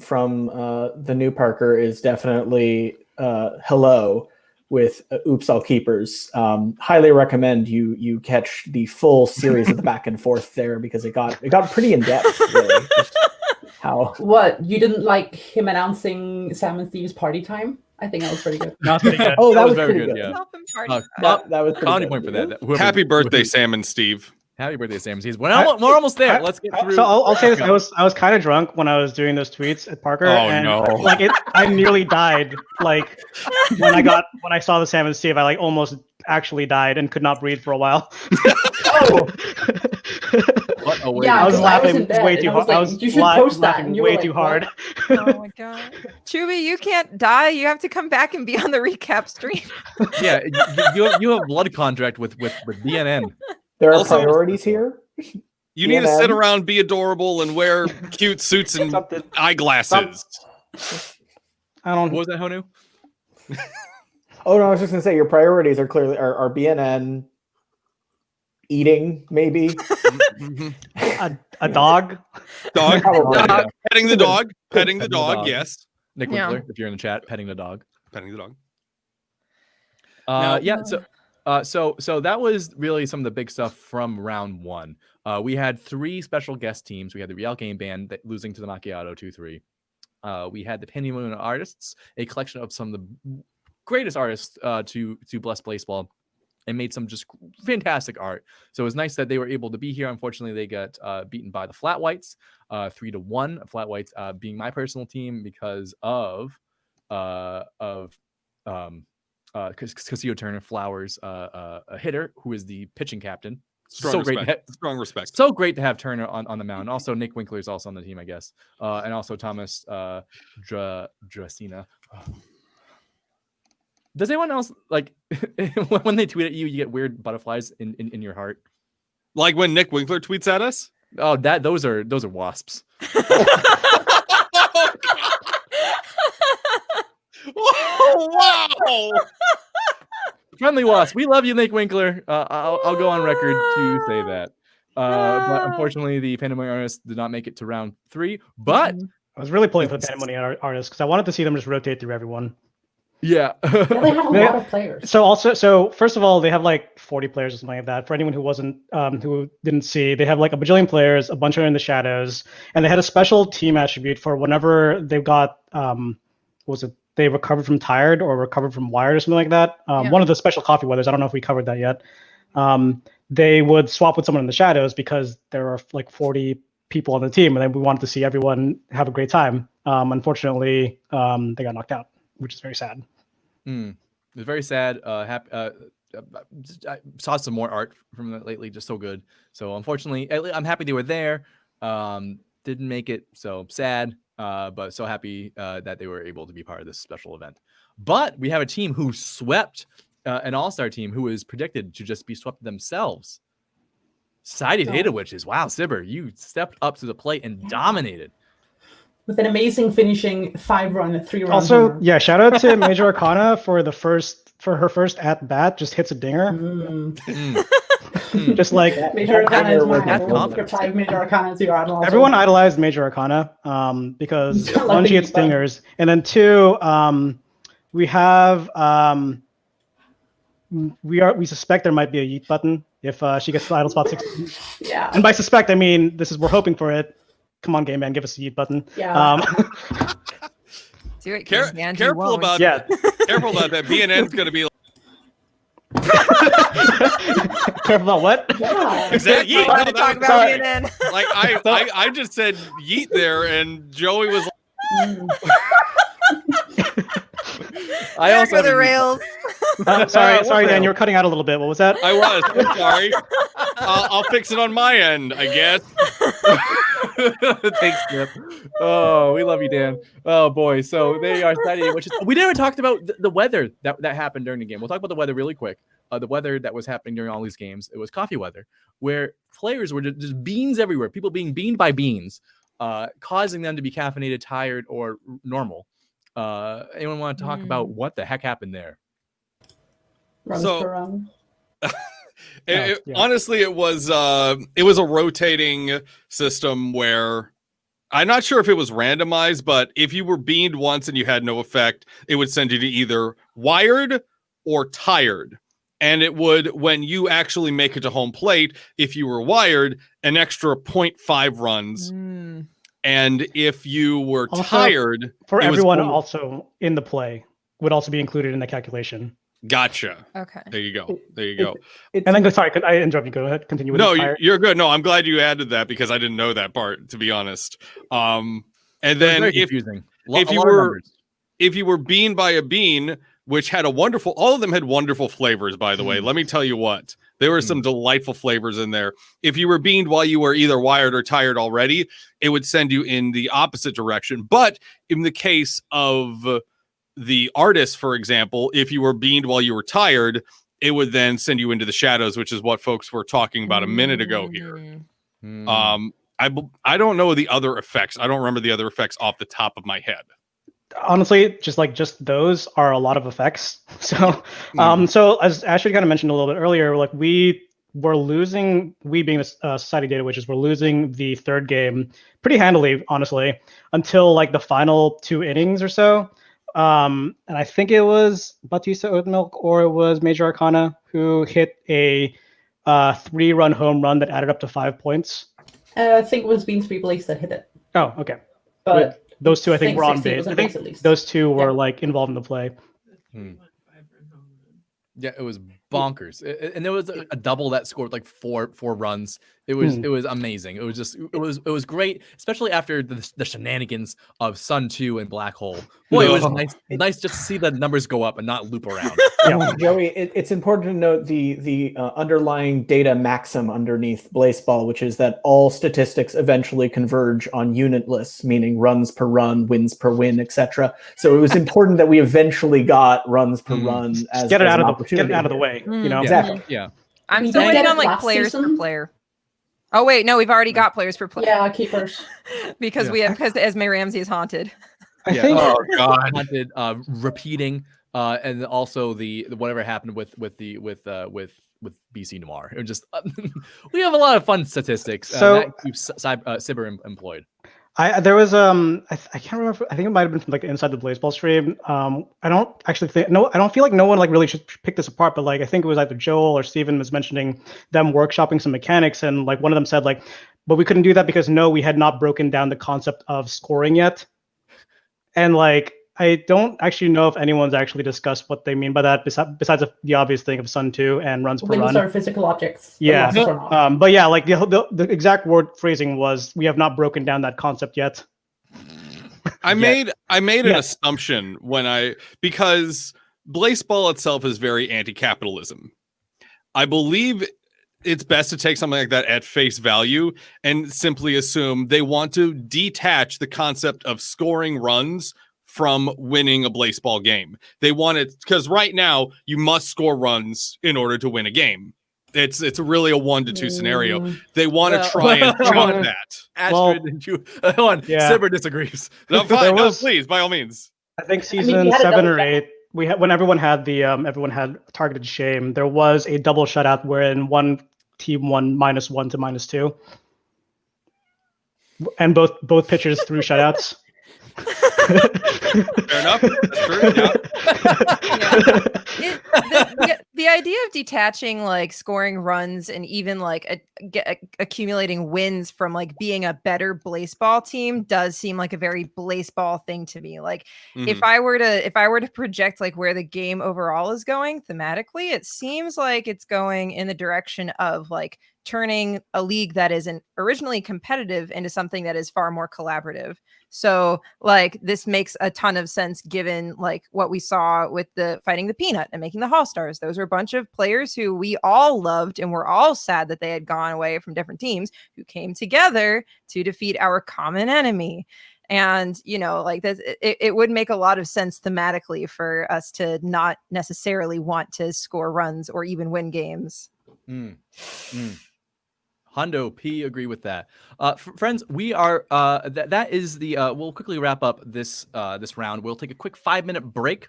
from the new Parker is definitely hello with Oops All Keepers. Highly recommend you catch the full series of the back and forth there, because it got pretty in depth. Really. How? What, you didn't like him announcing Salmon Thieves party time? I think that was pretty good. That's pretty good. Oh, that was very pretty good. Yeah. That was pretty good. Point for that. Happy birthday, Salmon Steve. Happy birthday, Sam. We're almost there. Let's get through. So I'll say this: I was kind of drunk when I was doing those tweets at Parker. No! I nearly died. Like when I saw the Salmon Steve, I almost actually died and could not breathe for a while. Oh. I was laughing way too hard. I was laughing way too hard. Oh my god, Chubby, you can't die. You have to come back and be on the recap stream. Yeah, you have blood contract with BNN. There are priorities here. You need to sit around, be adorable, and wear cute suits and eyeglasses. What was that, Honu? Oh no, I was just gonna say your priorities are clearly are BNN, eating maybe, a dog, petting the dog, yes. Nick Winkler, if you're in the chat, petting the dog. So that was really some of the big stuff from round one. We had three special guest teams. We had the Real Game Band losing to the MacLeod 2-3. We had the Penny Moon Artists, a collection of some of the greatest artists to bless Blaseball, and made some just fantastic art. So it was nice that they were able to be here. Unfortunately, they got beaten by the Flat Whites, 3-1. Flat Whites being my personal team because of Castillo Turner Flowers, a hitter who is the pitching captain. Strong respect. So great to have Turner on the mound. Also, Nick Winkler is also on the team, I guess, and also Thomas Dracina. Does anyone else like when they tweet at you, you get weird butterflies in your heart? Like when Nick Winkler tweets at us? Oh, those are wasps. Oh, wow! Friendly wasp. We love you, Nick Winkler. I'll go on record to say that. But unfortunately, the Pandemonium Artists did not make it to round 3. But I was really pulling for the Pandemonium Artists because I wanted to see them just rotate through everyone. Yeah. They have a lot of players. So first of all, they have like 40 players or something like that. For anyone who wasn't, who didn't see, they have like a bajillion players, a bunch are in the shadows, and they had a special team attribute for whenever they got, they recovered from tired or recovered from wired or something like that. One of the special coffee weathers, I don't know if we covered that yet. They would swap with someone in the shadows because there are like 40 people on the team, and then we wanted to see everyone have a great time. Unfortunately, they got knocked out, which is very sad. It was very sad. I saw some more art from that lately, just so good. So unfortunately, I'm happy they were there. Didn't make it, so sad. But so happy that they were able to be part of this special event. But we have a team who swept an all-star team who is predicted to just be swept themselves. Society Data Witches. Wow, Sibber, you stepped up to the plate and dominated. with an amazing finishing 5-run, 3-run. Also, homer. yeah, shout out to Major Arcana for her first at bat, just hits a dinger. Just like Major Arcana is my That's idol. confidence. 5 Major Arcana, 0 idol. Also. everyone idolized Major Arcana because Like one, the she hits mute button. dingers, and then two, we have we suspect there might be a yeet button if she gets to idle spot 16. Yeah. And by suspect, I mean we're hoping for it. Come on, game man, give us a yeet button. Yeah. Do it, man. Careful about careful about that. BNN's going to be Careful about what? Yeah. exactly. You want to talk about sorry. CNN? Like I just said yeet there, and Joey was. I also Back have of the a- rails. Sorry, Dan, you were cutting out a little bit. What was that? I was. I'm sorry. I'll fix it on my end, I guess. Thanks, Skip. Oh, we love you, Dan. Oh boy, so they are Saturday, which is we never talked about the weather that happened during the game. We'll talk about the weather really quick. The weather that was happening during all these games, it was coffee weather, where players were just beans everywhere. People being beaned by beans, causing them to be caffeinated, tired, or normal. Anyone want to talk about what the heck happened there? Runs So- per run. Honestly, it was a rotating system where I'm not sure if it was randomized, but if you were beamed once and you had no effect, it would send you to either wired or tired. And it would, when you actually make it to home plate, if you were wired, an extra 0.5 runs. And if you were Also, tired, For it was everyone only- also in the play would also be included in the calculation. Gotcha. Okay. There you go. There you go. It's, And then, sorry, could I interrupt you? Go ahead, continue with No, the fire. you're good. No, I'm glad you added that because I didn't know that part, to be honest. And It was then very if confusing. if A you lot of were- numbers. if you were bean by a bean, which had all of them had wonderful flavors, by the way. Let me tell you what, there were some delightful flavors in there. If you were beaned while you were either wired or tired already, it would send you in the opposite direction. But in the case of the artist, for example, if you were beaned while you were tired, it would then send you into the shadows, which is what folks were talking about a minute ago here. I don't know the other effects. I don't remember the other effects off the top of my head. Honestly, just those are a lot of effects. So, so as Ashley kind of mentioned a little bit earlier, like we being the Society Data Witches, we're losing the third game pretty handily, honestly, until like the final 2 innings or so. And I think it was Batista Oatmilk or it was Major Arcana who hit a 3-run home run that added up to 5 points. I think it was Beans Free Blaze that hit it. Oh, okay. But Those two, I think, were on 16 base. was on I think base at least. those two were Yeah. like involved in the play. Yeah, it was bonkers, and there was a double that scored like four runs. It was amazing. It was just it was great, especially after the shenanigans of Sun 2 and Black Hole. Boy, it was nice just to see the numbers go up and not loop around. Joey, it's important to note the underlying data maxim underneath Blaseball, which is that all statistics eventually converge on unit lists, meaning runs per run, wins per win, etc. So it was important that we eventually got runs per run as Get it as out an of opportunity the way. You know, Yeah. Exactly. Yeah. I'm We still did waiting get on it like last players per season. player. Oh wait, no, we've already got players per player yeah, keepers. because Esme Ramsey is haunted. I think Oh God. Haunted, repeating, and also the whatever happened with BC Noir. It was just we have a lot of fun statistics. So- that keeps Sibber employed. there was I can't remember. I think it might have been from like inside the Blaseball stream. I don't actually think I don't feel like no one like really should pick this apart. But like I think it was either Joel or Steven was mentioning them workshopping some mechanics, and like one of them said like, but we couldn't do that because we had not broken down the concept of scoring yet. And like I don't actually know if anyone's actually discussed what they mean by that besides the obvious thing of Sun 2 and runs per Wins run. are physical objects. but Yeah. losses are not. But yeah, like the exact word phrasing was, we have not broken down that concept yet. I made an Yeah. assumption because Blaseball itself is very anti-capitalism. I believe it's best to take something like that at face value and simply assume they want to detach the concept of scoring runs from winning a Blaseball game. They want it because right now you must score runs in order to win a game. It's really a 1-2 scenario. They want to Well, try and chop that. Astrid, hold on. Yeah. Sibber disagrees. No, fine. No, please, by all means. I think we season had a 7 double or 8, we had when everyone had targeted shame. There was a double shutout wherein one team won -1 to -2, and both pitchers threw shutouts. Fair enough. That's true. Yeah. The idea of detaching like scoring runs and even like accumulating wins from like being a better Blaseball team does seem like a very Blaseball thing to me. Like if I were to project like where the game overall is going thematically, it seems like it's going in the direction of like turning a league that isn't originally competitive into something that is far more collaborative. So like this makes a ton of sense given like what we saw with the fighting the Peanut and making the All Stars. Those are a bunch of players who we all loved and we're all sad that they had gone away from different teams who came together to defeat our common enemy. And, you know, like this, it would make a lot of sense thematically for us to not necessarily want to score runs or even win games. Hondo P agree with that. Friends, we are that is the we'll quickly wrap up this this round. We'll take a quick 5-minute break,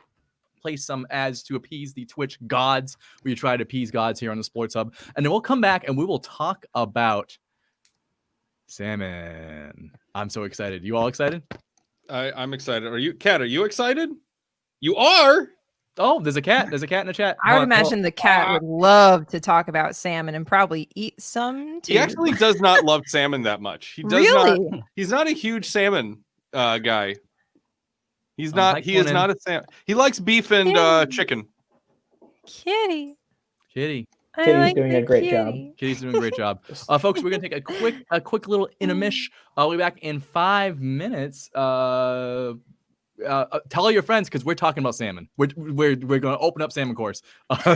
play some ads to appease the Twitch gods. We try to appease gods here on the Sports Hub, and then we'll come back and we will talk about Salmon. I'm so excited. You all excited? I'm excited. Are you, Kat? Are you excited? You are. Oh, there's a cat. There's a cat in the chat. I would imagine the cat would love to talk about salmon and probably eat some too. He actually does not love salmon that much. He does Really? not. He's not a huge salmon guy. He's not. He is not a salmon. He likes beef and chicken. Kitty. Kitty's doing a great job. Kitty's doing a great job. Folks, we're gonna take a quick little intermish. We'll be back in 5 minutes. Tell all your friends because we're talking about salmon. We're going to open up salmon course.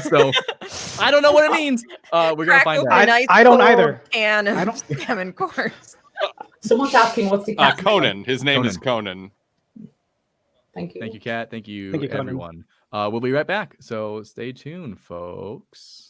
So I don't know what it means. We're going to find out. I don't either. And salmon course. Someone's asking what's the cat? Conan. His name is Conan. Thank you. Thank you, Kat. Thank you, Conan. everyone. We'll be right back. So stay tuned, folks.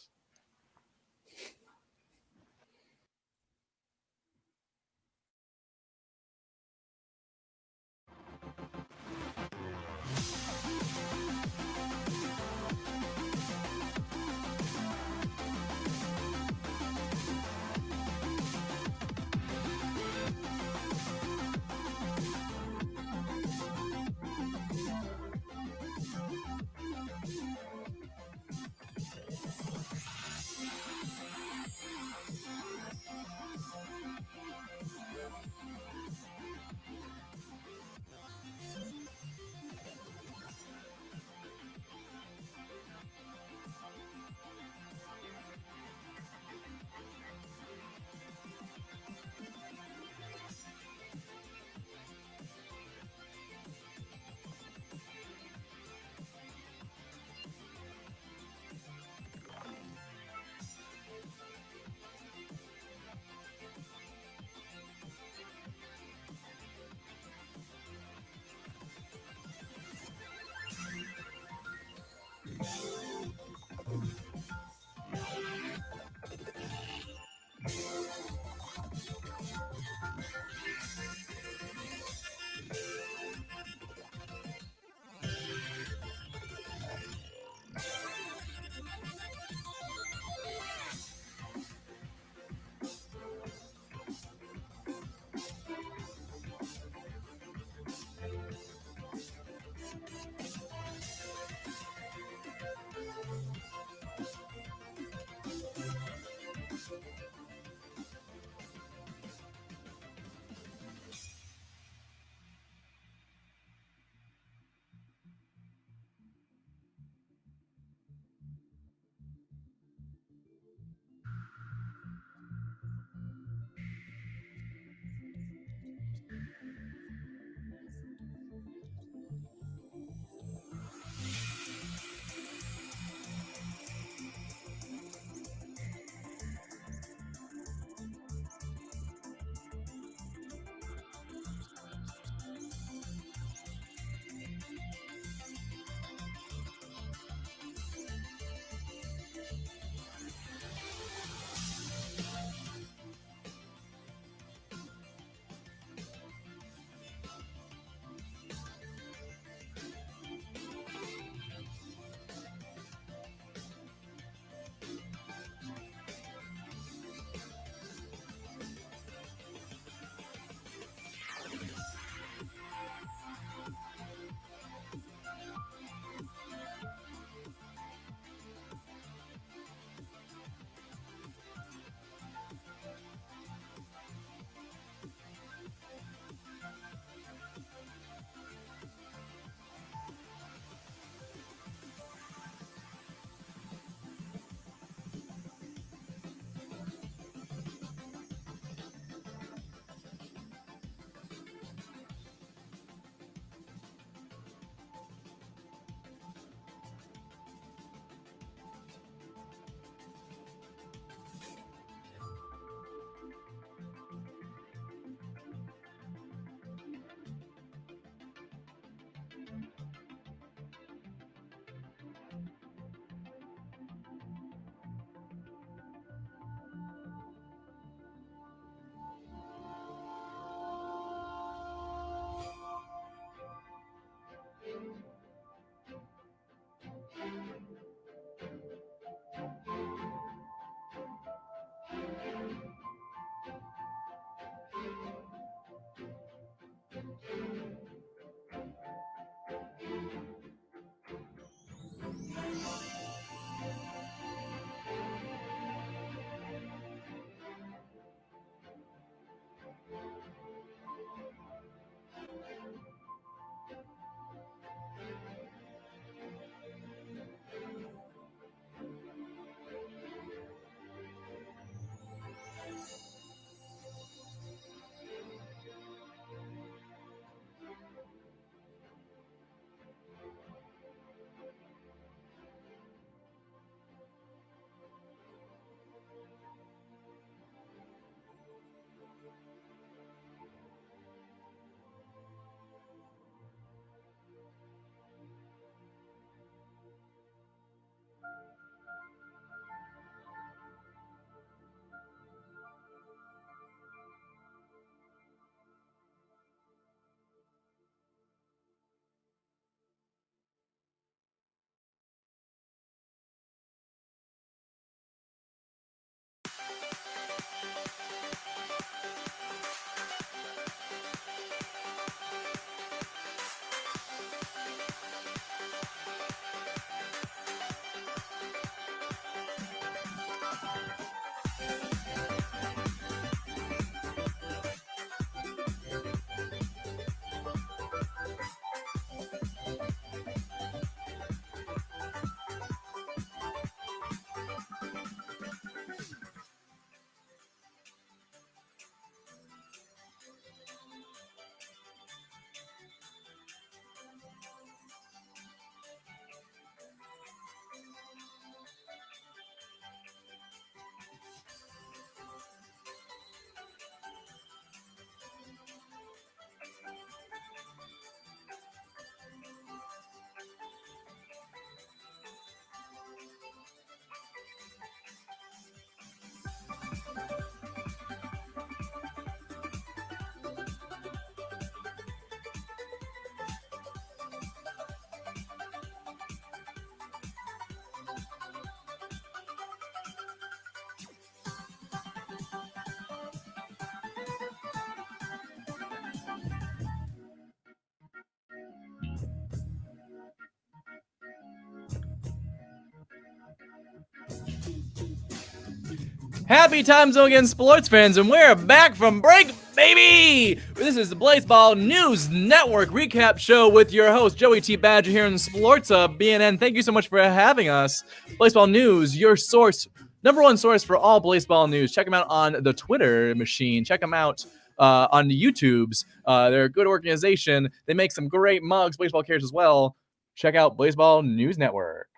Happy time zone again, sports fans, and we're back from break, baby! This is the Blaseball News Network recap show with your host, Joey T. Badger, here in Sports BNN. Thank you so much for having us. Blaseball News, your source, number one source for all Blaseball news. Check them out on the Twitter machine. Check them out on the YouTubes. They're a good organization. They make some great mugs, baseball cards as well. Check out Blaseball News Network.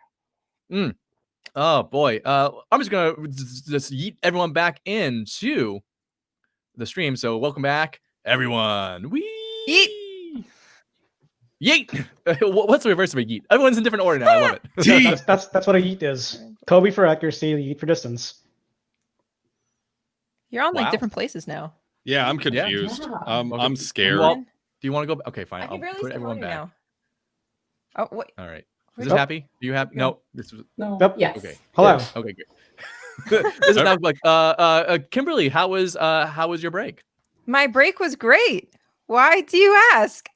Oh boy, I'm just gonna just yeet everyone back into the stream. So welcome back, everyone. Yeet. Yeet. What's the reverse of a yeet? Everyone's in different order now. I love it. That's what a yeet is. Kobe for accuracy, yeet for distance. You're on like different places now. Yeah, I'm confused. Yeah. I'm scared. Well, do you want to go? Okay, fine. I can I'll barely put see everyone back. now. Oh wait. All right. Is this happy? Do you have no? This was No. Yep. Yes. okay. Hello. Okay, good. This is now like Kimberly. How was your break? My break was great. Why do you ask?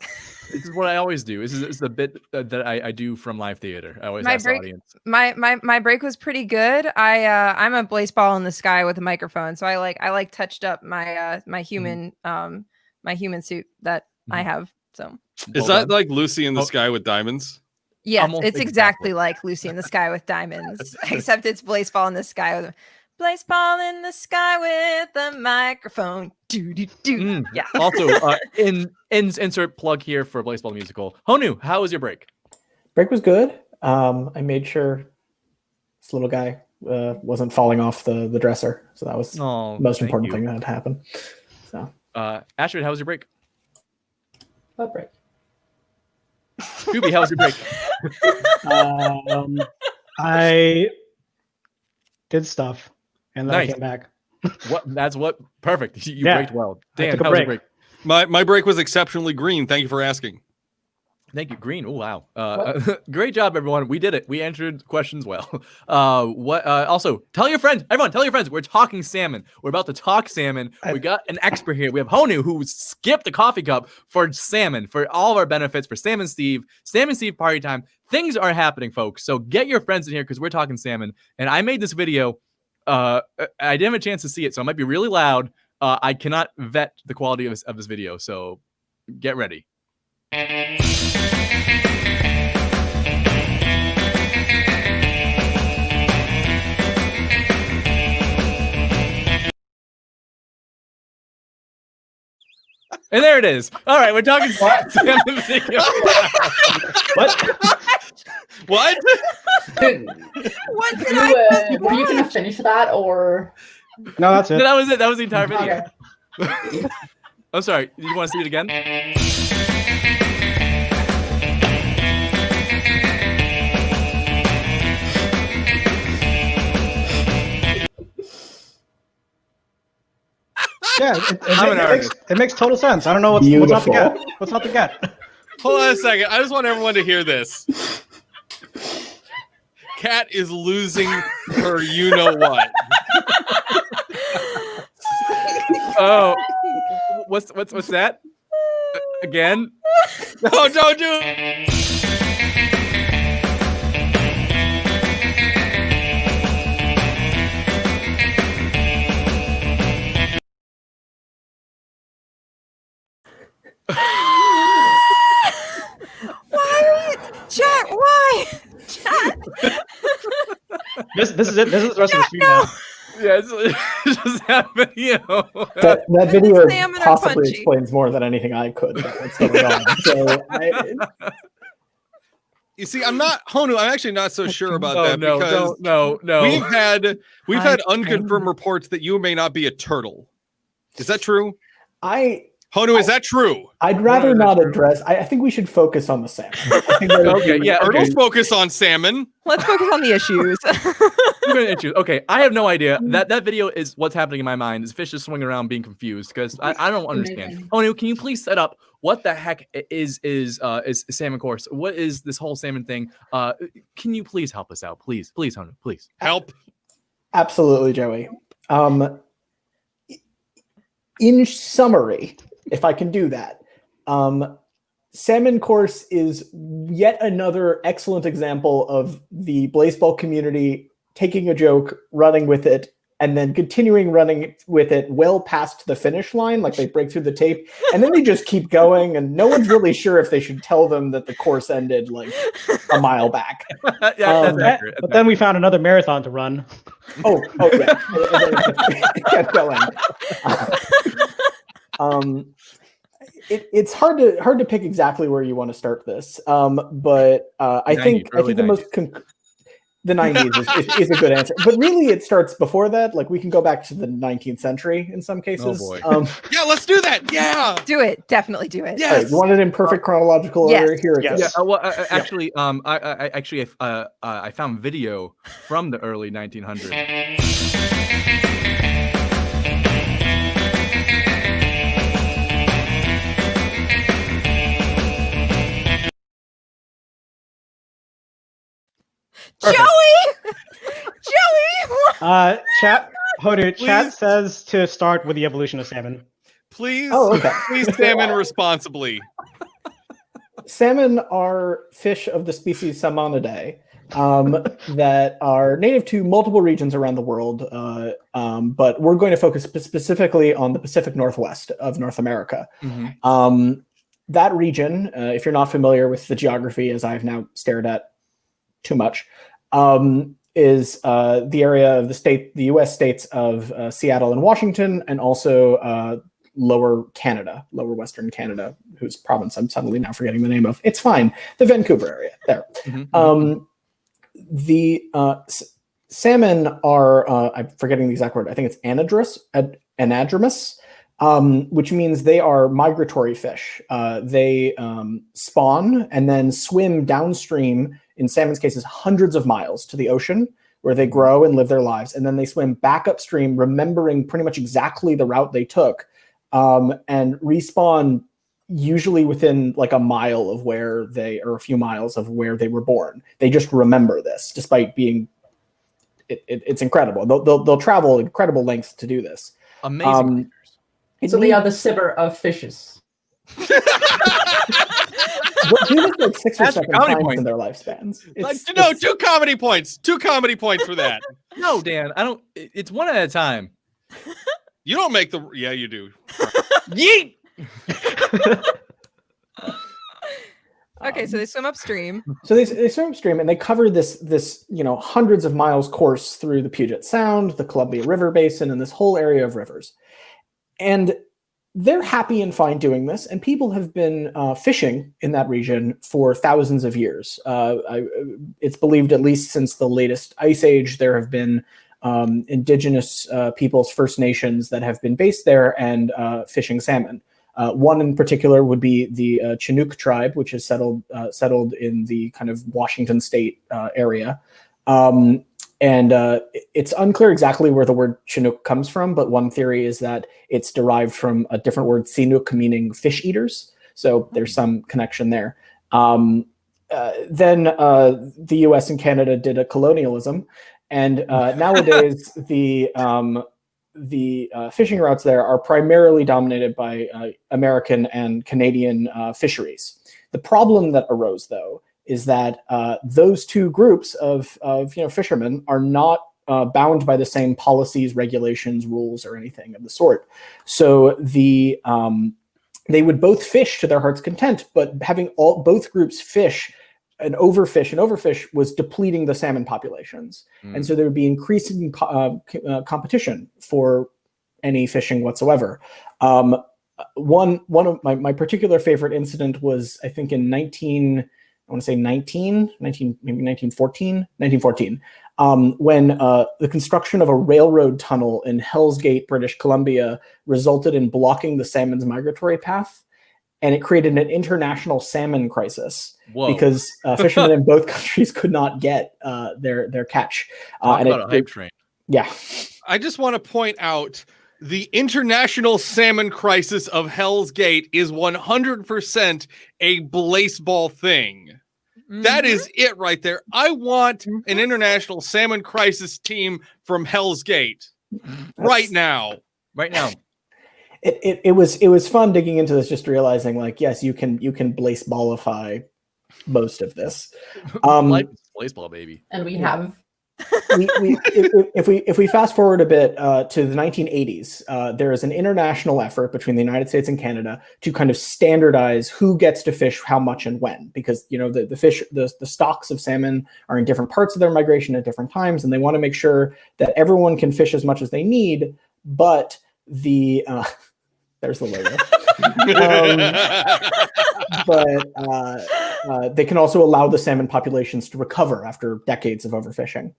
This is what I always do. This is the bit that I do from live theater. I always My ask break- the audience. My break was pretty good. I'm a Blaseball in the sky with a microphone, so I touched up my my human my human suit that I have. So Is that like Lucy in the Sky with Diamonds? yeah, Almost it's exactly like Lucy in the Sky with Diamonds, except it's Blaseball in the sky with Blaseball in the sky with a microphone. Do. Yeah. Also, insert plug here for Blaseball Musical. Honu, how was your break? Break was good. I made sure this little guy wasn't falling off the dresser, so that was the most important thing that had happened. So, Ashford, how was your break? What break? Scooby, how was your break? I did stuff, and then Nice. I came back. Perfect. You Yeah, braked well. I Dan, took a how was your break. break? My break was exceptionally green. Thank you for asking. Thank you, Green. Oh wow, great job, everyone. We did it. We answered questions well. Also, tell your friends, everyone. Tell your friends. We're talking salmon. We're about to talk salmon. We got an expert here. We have Honu, who skipped the coffee cup for salmon, for all of our benefits, for Salmon Steve party time. Things are happening, folks. So get your friends in here because we're talking salmon. And I made this video. I didn't have a chance to see it, so it might be really loud. I cannot vet the quality of this video, so get ready. And there it is. All right, we're talking salmon video. What? What did I Were you gonna finish that or? No, that's it. No, that was it. That was the entire video. Okay. I'm sorry. Do you want to see it again? Yeah, it makes total sense. I don't know what's not to get. What's not to get? Hold on a second. I just want everyone to hear this. Kat is losing her you know what. Oh, what's that? Again? No, don't do it. Chat, why? Chat. This is it. This is the rest of the stream now. Yeah, it's just that video. that video Salmon are possibly punchy. explains more than anything I could about what's going on. So You see, I'm actually not so sure about that because no. we've had unconfirmed reports that you may not be a turtle. Is that true? Honu, is that true? I'd rather not address. I think we should focus on the salmon. Okay, yeah. Turtles focus on salmon. Let's focus on the issues. Okay, I have no idea. That video is what's happening in my mind. Is fish just swinging around being confused because I don't understand. Honu, can you please set up what the heck is salmon course? What is this whole salmon thing? Can you please help us out, please, Honu, please help. Absolutely, Joey. In summary, if I can do that, Salmon Course is yet another excellent example of the Blaseball community taking a joke, running with it, and then continuing running with it well past the finish line, like they break through the tape, and then they just keep going, and no one's really sure if they should tell them that the course ended like a mile back. Yeah, that's accurate. But then we found another marathon to run. Oh yeah. It kept going. It's hard to pick exactly where you want to start this, but I think the most the 90s is a good answer. But really, it starts before that. Like we can go back to the 19th century in some cases. Oh boy! Yeah, let's do that. Yeah, do it. Definitely do it. Yes. Right, you want it in perfect chronological order? Here it goes. Yeah. Well, actually, I found video from the early 1900s. Perfect. Joey! Chat says to start with the evolution of salmon. Please, please salmon responsibly. Salmon are fish of the species Salmonidae that are native to multiple regions around the world, but we're going to focus specifically on the Pacific Northwest of North America. Mm-hmm. That region, if you're not familiar with the geography, as I've now stared at too much, is the area of the U.S. states of Seattle and Washington, and also lower Western Canada, whose province I'm suddenly now forgetting the name of. It's fine. The Vancouver area there. Mm-hmm. The salmon are, I'm forgetting the exact word. I think it's anadromous, which means they are migratory fish. They spawn and then swim downstream, in salmon's cases, hundreds of miles to the ocean, where they grow and live their lives. And then they swim back upstream, remembering pretty much exactly the route they took, and respawn usually within like a mile of where or a few miles of where they were born. They just remember this, despite being, it's incredible. They'll travel incredible lengths to do this. Amazing. So they are the Sibber of fishes. They'll do this like 6 or 7 times in their lifespans. Two comedy points. 2 comedy points for that. No, Dan, I don't. It's one at a time. You don't make the. Yeah, you do. Yeet. Okay, so they swim upstream. So they swim upstream, and they cover this hundreds of miles course through the Puget Sound, the Columbia River Basin, and this whole area of rivers. And they're happy and fine doing this, and people have been fishing in that region for thousands of years. It's believed, at least since the latest ice age, there have been indigenous peoples, First Nations, that have been based there and fishing salmon. One in particular would be the Chinook tribe, which is settled in the kind of Washington state area. And it's unclear exactly where the word Chinook comes from, but one theory is that it's derived from a different word, Sinuk, meaning fish eaters. So there's some connection there. Then the U.S. and Canada did a colonialism, and nowadays the fishing routes there are primarily dominated by American and Canadian fisheries. The problem that arose, though, is that those two groups of fishermen are not bound by the same policies, regulations, rules, or anything of the sort. So they would both fish to their heart's content, but having both groups fish and overfish was depleting the salmon populations. And so there would be increasing competition for any fishing whatsoever. One of my particular favorite incident was, I think, in 1914, when the construction of a railroad tunnel in Hell's Gate, British Columbia, resulted in blocking the salmon's migratory path. And it created an international salmon crisis. Whoa. Because fishermen in both countries could not get their catch. Talk about a hype train. Yeah. I just want to point out the international salmon crisis of Hell's Gate is 100% a Blaseball thing. Mm-hmm. That is it right there. I want an international salmon crisis team from Hell's Gate right now. Right now. It was fun digging into this, just realizing, like, yes, you can Blaseballify most of this. Blaseball, baby. And we have if we fast forward a bit to the 1980s, there is an international effort between the United States and Canada to kind of standardize who gets to fish how much and when, because the fish, the stocks of salmon are in different parts of their migration at different times, and they want to make sure that everyone can fish as much as they need, but the there's the logo. But they can also allow the salmon populations to recover after decades of overfishing.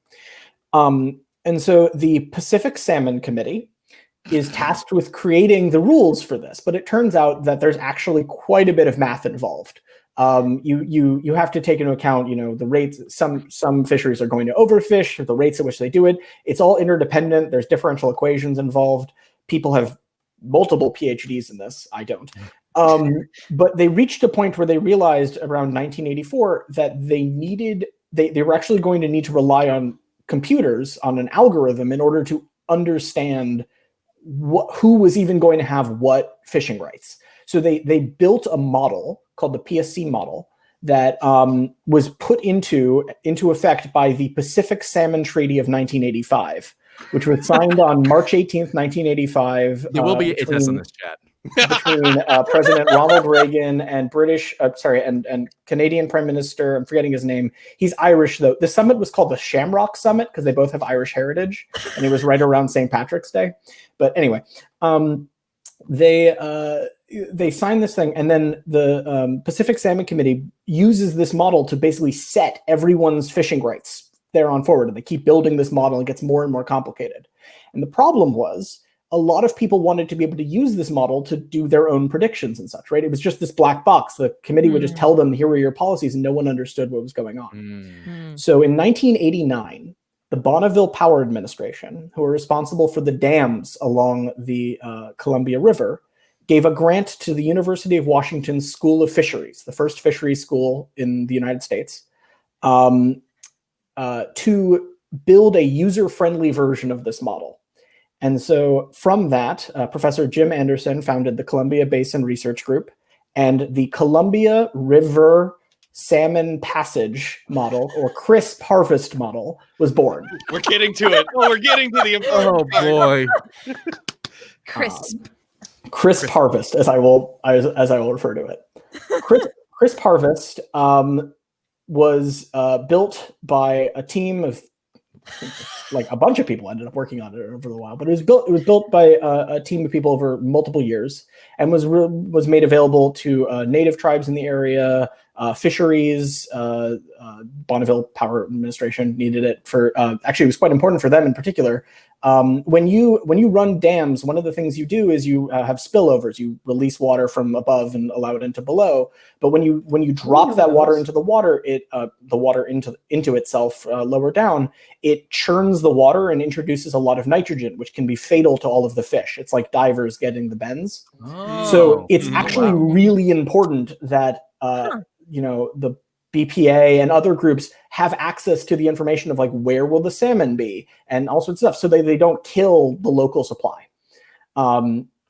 And so the Pacific Salmon Committee is tasked with creating the rules for this, but it turns out that there's actually quite a bit of math involved. You have to take into account, the rates. Some fisheries are going to overfish, the rates at which they do it. It's all interdependent. There's differential equations involved. People have multiple PhDs in this. I don't. But they reached a point where they realized around 1984 that they were actually going to need to rely on computers, on an algorithm, in order to understand who was even going to have what fishing rights. So they built a model called the PSC model that was put into effect by the Pacific Salmon Treaty of 1985, which was signed on March 18th, 1985. There will be a test on this chat. Between President Ronald Reagan and and Canadian Prime Minister, I'm forgetting his name. He's Irish, though. The summit was called the Shamrock Summit because they both have Irish heritage, and it was right around St. Patrick's Day. But anyway, they signed this thing, and then the Pacific Salmon Committee uses this model to basically set everyone's fishing rights there on forward, and they keep building this model. It gets more and more complicated. And the problem was, a lot of people wanted to be able to use this model to do their own predictions and such, right? It was just this black box. The committee would just tell them, here were your policies, and no one understood what was going on. So in 1989, the Bonneville Power Administration, who were responsible for the dams along the Columbia River, gave a grant to the University of Washington's School of Fisheries, the first fisheries school in the United States, to build a user-friendly version of this model. And so from that, Professor Jim Anderson founded the Columbia Basin Research Group, and the Columbia River Salmon Passage model, or crisp harvest model, was born. We're getting to it. Oh, we're getting to the important part. Boy. Crisp harvest, as I will refer to it. Crisp harvest was built by a team of, like, a bunch of people ended up working on it over the while, but it was built by a team of people over multiple years, and was made available to native tribes in the area, fisheries. Bonneville Power Administration needed it for, actually it was quite important for them in particular. When you run dams, one of the things you do is you have spillovers. You release water from above and allow it into below. But when you drop that water into the water, the water into itself lower down, it churns the water and introduces a lot of nitrogen, which can be fatal to all of the fish. It's like divers getting the bends. So it's actually really important that the BPA and other groups have access to the information of, like, where will the salmon be and all sorts of stuff, so they don't kill the local supply.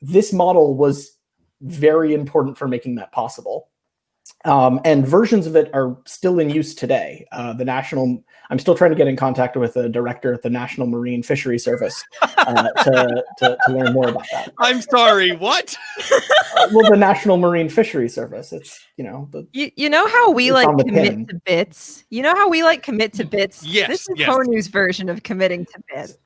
This model was very important for making that possible. And versions of it are still in use today. I'm still trying to get in contact with the director at the National Marine Fisheries Service to learn more about that. I'm sorry, what? Well, the National Marine Fisheries Service. It's, you know how we like commit to bits? You know how we like commit to bits? Yes. This is Konu's version of committing to bits.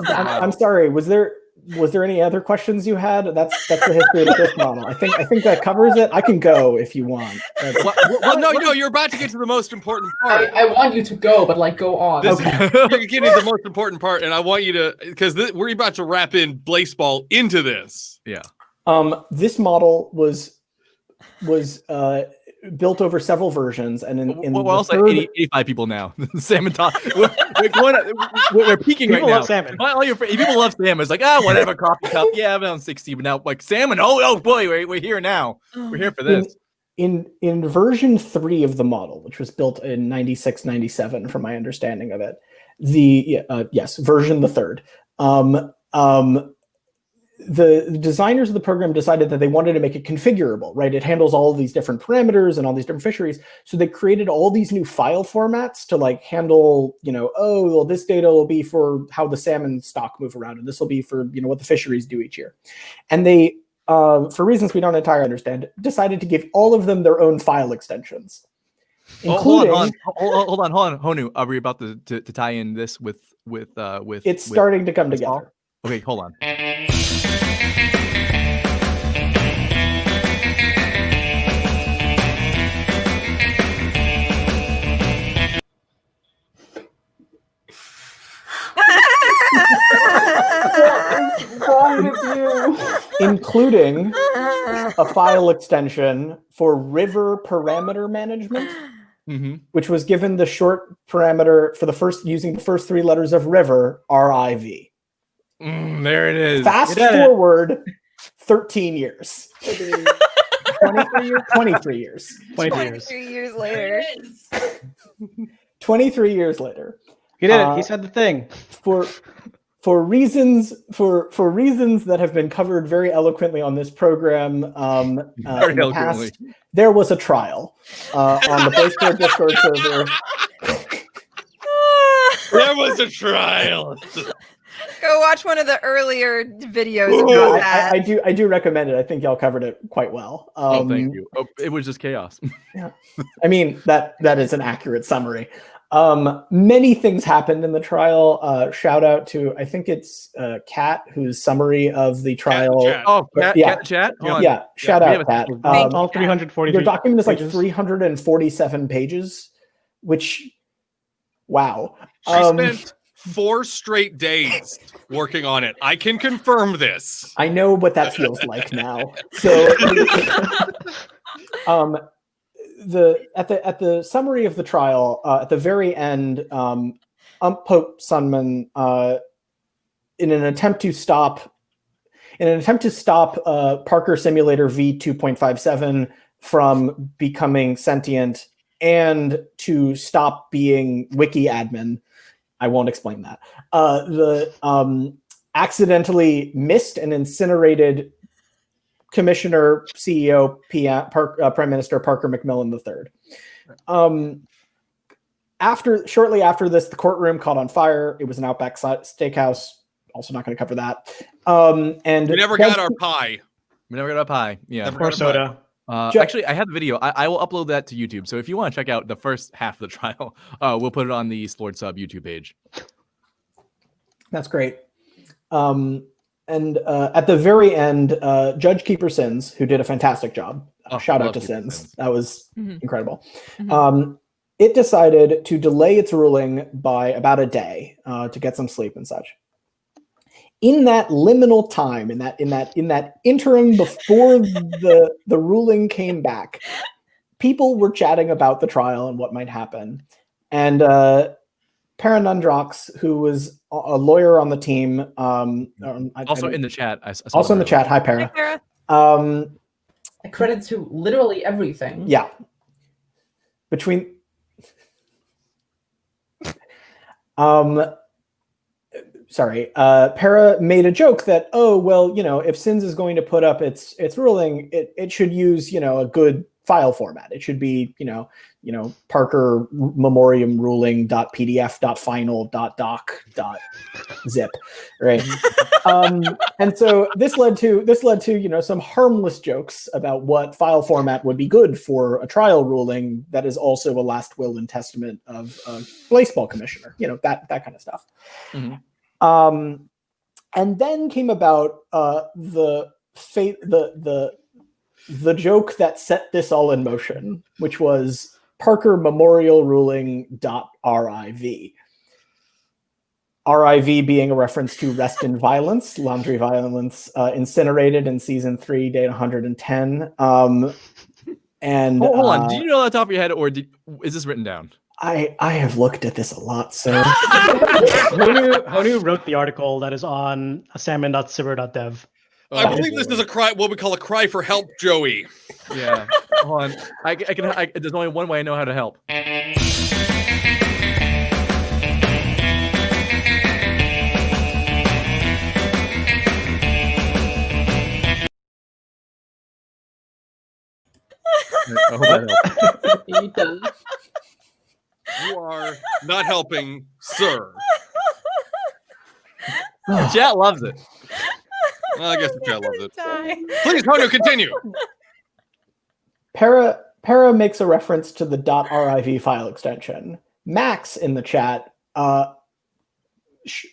I'm sorry. Was there any other questions you had? That's the history of this model. I think that covers it. I can go if you want. No, you're about to get to the most important part. I want you to go, but go on. You're getting to the most important part, and I want you to, because we're about to wrap in Blaseball into this. Yeah. This model was built over several versions, and we're also 85 people now. Salmon talk. We're peaking people right now. Love salmon. All your people love salmon. It's like, whatever, coffee cup. Yeah, I'm on 60, but now, like, salmon. Oh boy, we're here now. We're here for this. In version 3 of the model, which was built in 96, 97, from my understanding of it, version the third. the designers of the program decided that they wanted to make it configurable, right? It handles all of these different parameters and all these different fisheries. So they created all these new file formats to like handle, oh, well, this data will be for how the salmon stock move around, and this will be for, what the fisheries do each year. And they, for reasons we don't entirely understand, decided to give all of them their own file extensions. Hold on, Honu. Are we about to tie in this with? It's starting to come together. Okay, hold on. Including a file extension for river parameter management, which was given the short parameter for using the first three letters of river, RIV. There it is. Fast forward 13 years. 23 years. 23 years later. 23 years later. He did it. He said the thing. For reasons that have been covered very eloquently on this program in the past, there was a trial on the Blaseball Discord server. There was a trial. Go watch one of the earlier videos about that. I do recommend it. I think y'all covered it quite well. Thank you. It was just chaos. Yeah, I mean that is an accurate summary. Many things happened in the trial. Shout out to, I think it's Kat, whose summary of the trial. Chat. Yeah, shout out Kat. All 340. Your document is like 347 pages, which, wow. She spent 4 straight days working on it. I can confirm this. I know what that feels like now. So, at the summary of the trial, at the very end, Pope Salmon, in an attempt to stop Parker Simulator v2.57 from becoming sentient and to stop being wiki admin, I won't explain that. Accidentally missed and incinerated Commissioner, CEO, Prime Minister Parker McMillan III. Shortly after this, the courtroom caught on fire. It was an Outback Steakhouse. Also not going to cover that. And we never got our pie. Yeah, or soda. Actually, I have the video. I will upload that to YouTube. So if you want to check out the first half of the trial, we'll put it on the Splort Sub YouTube page. That's great. And at the very end, Judge Keeper Sins, who did a fantastic job. Shout out to Sins. That was incredible. It decided to delay its ruling by about a day to get some sleep and such. In that liminal time, in that interim before the ruling came back, people were chatting about the trial and what might happen. And Paranundrox, who was a lawyer on the team, in the chat. Also in the chat. Hi, Para. Hi, Para. I credit to literally everything. Yeah. Para made a joke that, if Sins is going to put up its ruling, it should use, a good file format. It should be, Parker memoriam ruling.pdf.final.doc.zip, right? And so this led to some harmless jokes about what file format would be good for a trial ruling that is also a last will and testament of a Blaseball commissioner, that kind of stuff. And then came about the joke that set this all in motion, which was Parker memorial ruling.riv. RIV being a reference to rest in violence, laundry violence, incinerated in season 3, day 110. And hold on, do you know that off the top of your head, or is this written down? I have looked at this a lot, sir. Honu wrote the article that is on salmon.cyber.dev. I believe this is what we call a cry for help, Joey. Yeah. Hold on. There's only one way I know how to help. I hope that helps. He does. You are not helping, sir. Chat loves it. Well, I guess the chat loves it. Die. Please, Hono, continue. Para makes a reference to the .riv file extension. Max in the chat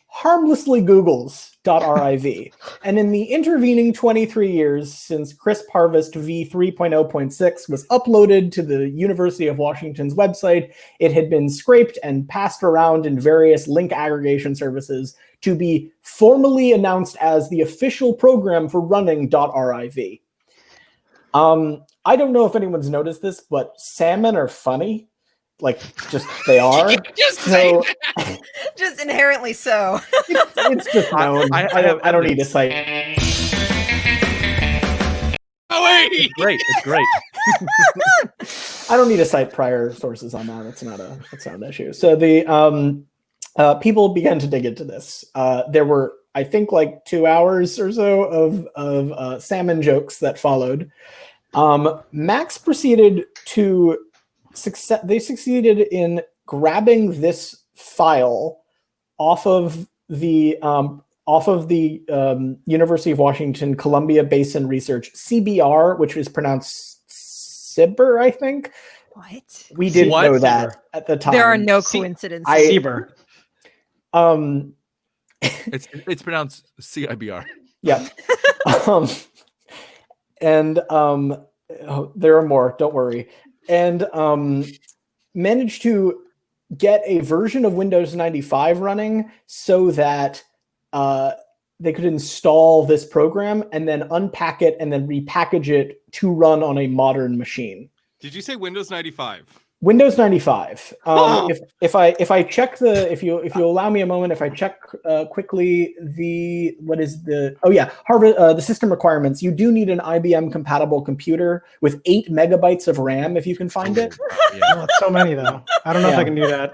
harmlessly Googles .riv. And in the intervening 23 years since Crisp Harvest v 3.0.6 was uploaded to the University of Washington's website, it had been scraped and passed around in various link aggregation services to be formally announced as the official program for running .riv. I don't know if anyone's noticed this, but salmon are funny. Like, just they are. So, Just inherently so. it's just known. I don't need to cite. Oh, wait! It's great. It's great. I don't need to cite prior sources on that. It's not an issue. So the people began to dig into this. There were, I think, like 2 hours or so of salmon jokes that followed. Max proceeded to they succeeded in grabbing this file off of the University of Washington Columbia Basin Research CBR, which is pronounced Sibber, I think. What? We didn't know that at the time. There are no coincidences. Sieber. It's pronounced CIBR. Yeah. There are more, don't worry. And managed to get a version of Windows 95 running so that they could install this program and then unpack it and then repackage it to run on a modern machine. Did you say Windows 95? Windows 95. If I check if you allow me a moment, if I check quickly Harvard the system requirements, you do need an IBM compatible computer with 8 megabytes of RAM if you can find it. Oh, it's so many though. I don't know if I can do that.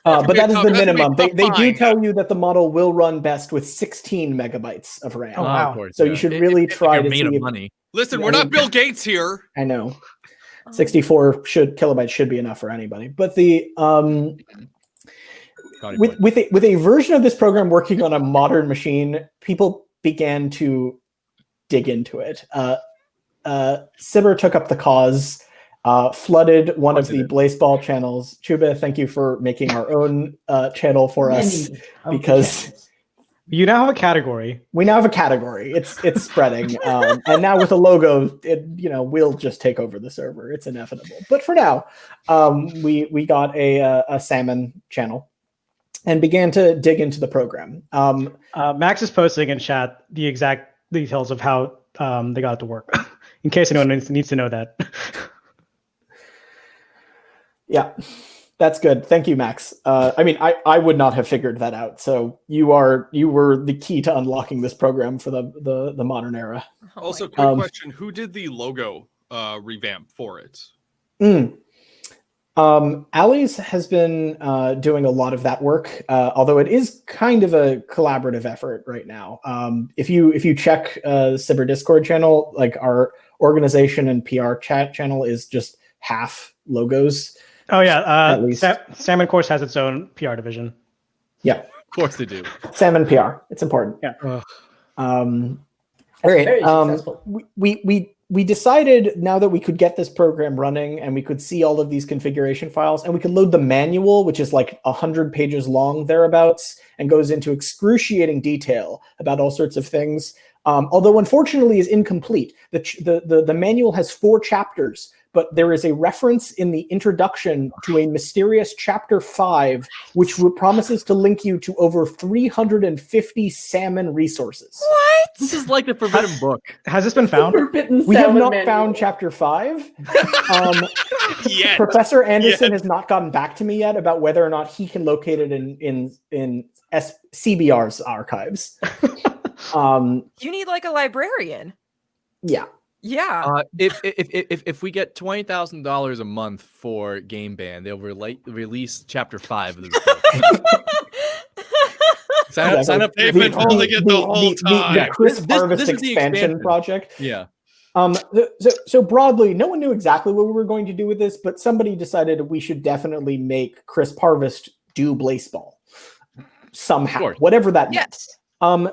But that is the minimum. They do tell you that the model will run best with 16 megabytes of RAM. Oh, wow. Of course, So you should really try to see. Money. Listen, we're not Bill Gates here. I know. 64 kilobytes should be enough for anybody. But the with a version of this program working on a modern machine, people began to dig into it. Sibber took up the cause, flooded one of the Blaseball channels. Chuba, thank you for making our own channel for us, because you now have a category. We now have a category. It's spreading, and now with a logo, we'll just take over the server. It's inevitable. But for now, we got a salmon channel and began to dig into the program. Max is posting in chat the exact details of how they got it to work, in case anyone needs to know that. Yeah. That's good. Thank you, Max. I would not have figured that out. So you were the key to unlocking this program for the modern era. Also, quick question: who did the logo revamp for it? Ali's has been doing a lot of that work, although it is kind of a collaborative effort right now. If you check Sibber Discord channel, like our organization and PR chat channel is just half logos. Oh yeah, Salmon, of course, has its own PR division. Yeah, of course they do. Salmon PR, it's important. Yeah. All right. We decided now that we could get this program running and we could see all of these configuration files and we could load the manual, which is like 100 pages long thereabouts, and goes into excruciating detail about all sorts of things. Although unfortunately is incomplete. The manual has 4 chapters. But there is a reference in the introduction to a mysterious chapter 5, which promises to link you to over 350 salmon resources. What? This is like the forbidden book. Has this been found? We have not found chapter 5. Yet. Professor Anderson has not gotten back to me yet about whether or not he can locate it in CBR's archives. You need like a librarian. Yeah. Yeah. If we get $20,000 a month for Game Ban, they'll release chapter 5 of this book. sign up. They've been holding it the whole time. The Chris Harvest expansion project. Yeah. So broadly, no one knew exactly what we were going to do with this, but somebody decided we should definitely make Crisp Harvest do Blaseball somehow, whatever that meant.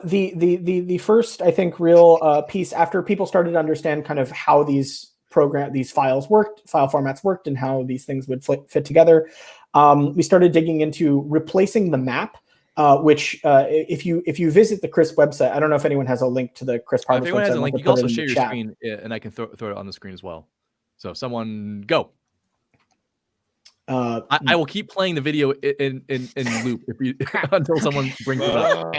The first, I think, real piece after people started to understand kind of how these file formats worked, and how these things would fit together. We started digging into replacing the map. Which if you visit the Crisp website, I don't know if anyone has a link to the Crisp Harvest website. If anyone has a link, you can also share your screen, and I can throw it on the screen as well. So someone go. I will keep playing the video in loop until someone brings it up.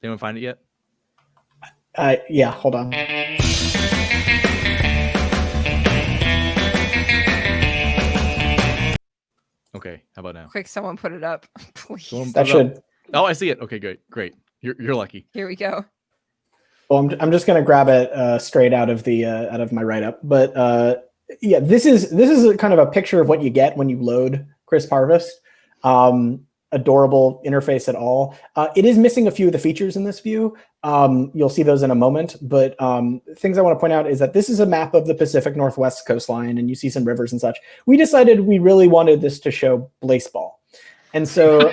Anyone find it yet? Yeah, hold on. Okay, how about now? Quick, someone put it up, please. That should. Oh, I see it. Okay, great. You're lucky. Here we go. Well, I'm just going to grab it straight out of my write-up. But yeah, this is a kind of a picture of what you get when you load Crisp Harvest. Adorable interface at all. It is missing a few of the features in this view. You'll see those in a moment. But things I want to point out is that this is a map of the Pacific Northwest coastline, and you see some rivers and such. We decided we really wanted this to show Blaseball. And so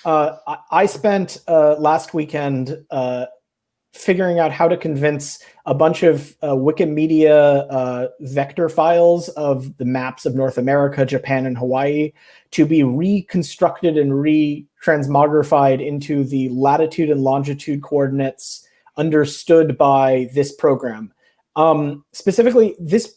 I spent last weekend figuring out how to convince a bunch of Wikimedia vector files of the maps of North America, Japan, and Hawaii to be reconstructed and retransmogrified into the latitude and longitude coordinates understood by this program. Specifically, this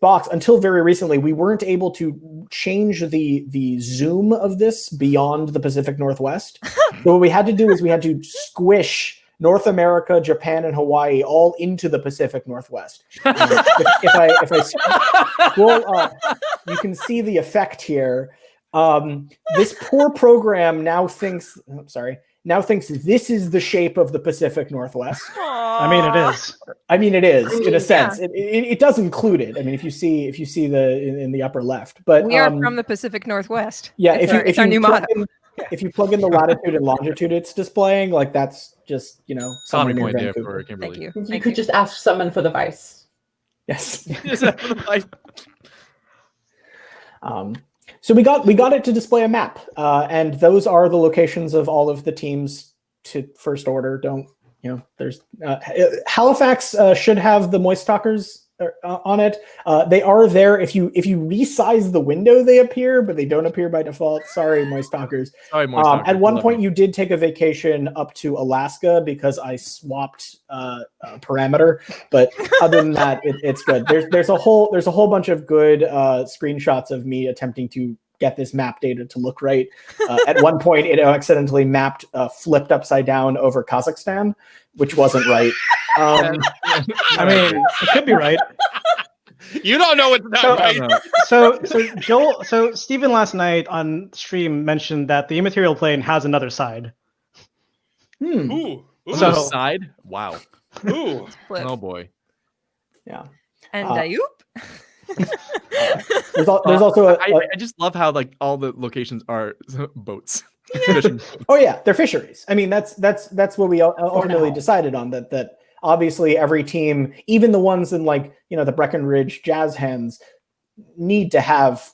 box, until very recently, we weren't able to change the zoom of this beyond the Pacific Northwest. So what we had to do is we had to squish North America, Japan, and Hawaii all into the Pacific Northwest. If I scroll up, you can see the effect here. This poor program now thinks this is the shape of the Pacific Northwest. I mean, it is. In a sense. Yeah. It does include it. I mean, if you see in the upper left, but we are from the Pacific Northwest. Yeah, if you new motto. If you plug in the latitude and longitude it's displaying, like that's just, somewhere near Vancouver. Thank you. You could just ask someone for the vice. Yes. So we got it to display a map, and those are the locations of all of the teams to first order. There's Halifax should have the Moist Talkers on it. They are there. If you resize the window, they appear, but they don't appear by default. Sorry, Moist Talkers. Sorry, Moist Talkers. At one point, you did take a vacation up to Alaska because I swapped parameter, but other than that, it's good. There's a whole bunch of good screenshots of me attempting to get this map data to look right. At one point, it accidentally mapped flipped upside down over Kazakhstan, which wasn't right. I mean, it could be right. You don't know what's not right. So Steven last night on stream mentioned that the immaterial plane has another side. Ooh. So side? Wow. Ooh. Oh boy. Yeah. And there's also I just love how like all the locations are boats. Yeah. Oh yeah, they're fisheries. I mean, that's what we ultimately decided on. That obviously every team, even the ones in the Breckenridge Jazz Hens, need to have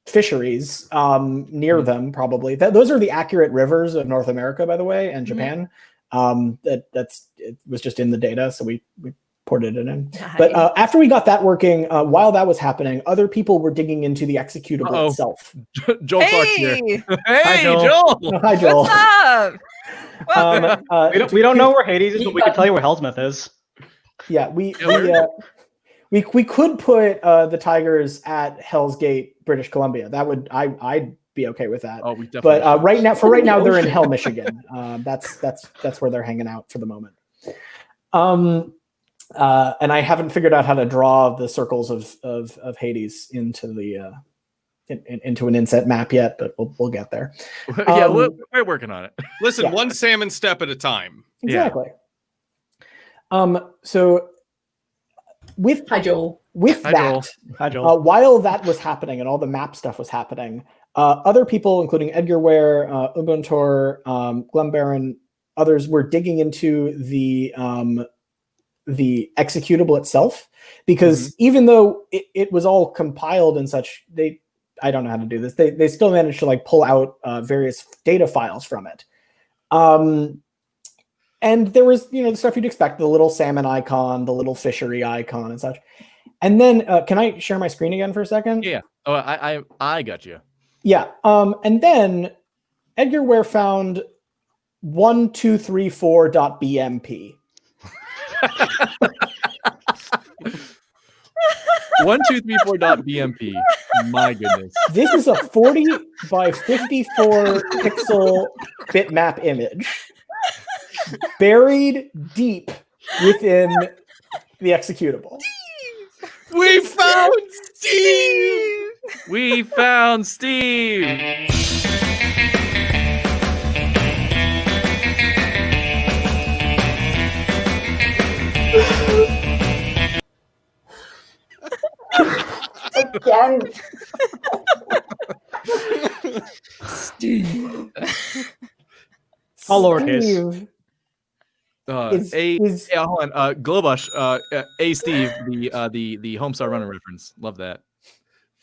fisheries near them. Probably those are the accurate rivers of North America, by the way, and Japan. It was just in the data, so we ported it in. But after we got that working, while that was happening, other people were digging into the executable itself. Joel Clark's here. Hey, Joel. Oh, hi, Joel. What's up? We don't know where Hades is, but we can tell you where Hellsmith is. Yeah, we could put the Tigers at Hell's Gate, British Columbia. That would I'd be okay with that. Oh, we definitely. But right now they're in Hell, Michigan. That's where they're hanging out for the moment. And I haven't figured out how to draw the circles of Hades into the into an inset map yet, but we'll get there. Yeah, we're working on it. Listen, one salmon step at a time. Exactly. Yeah. So Hi, Joel. While that was happening and all the map stuff was happening, Other people, including Edgar Ware, Ubuntu, Glenn Barron, others, were digging into the executable itself, because even though it was all compiled and such, I don't know how to do this. They still managed to like pull out various data files from it. And there was, the stuff you'd expect, the little salmon icon, the little fishery icon and such. And then, can I share my screen again for a second? Yeah. Oh, I got you. Yeah. And then Edgar Ware found 1234.bmp. 1234.bmp. My goodness. This is a 40 by 54 pixel bitmap image buried deep within the executable. We found Steve! We found Steve! Again. Steve. All lowercase. Hold on. Globush, A Steve, the Homestar Runner reference. Love that.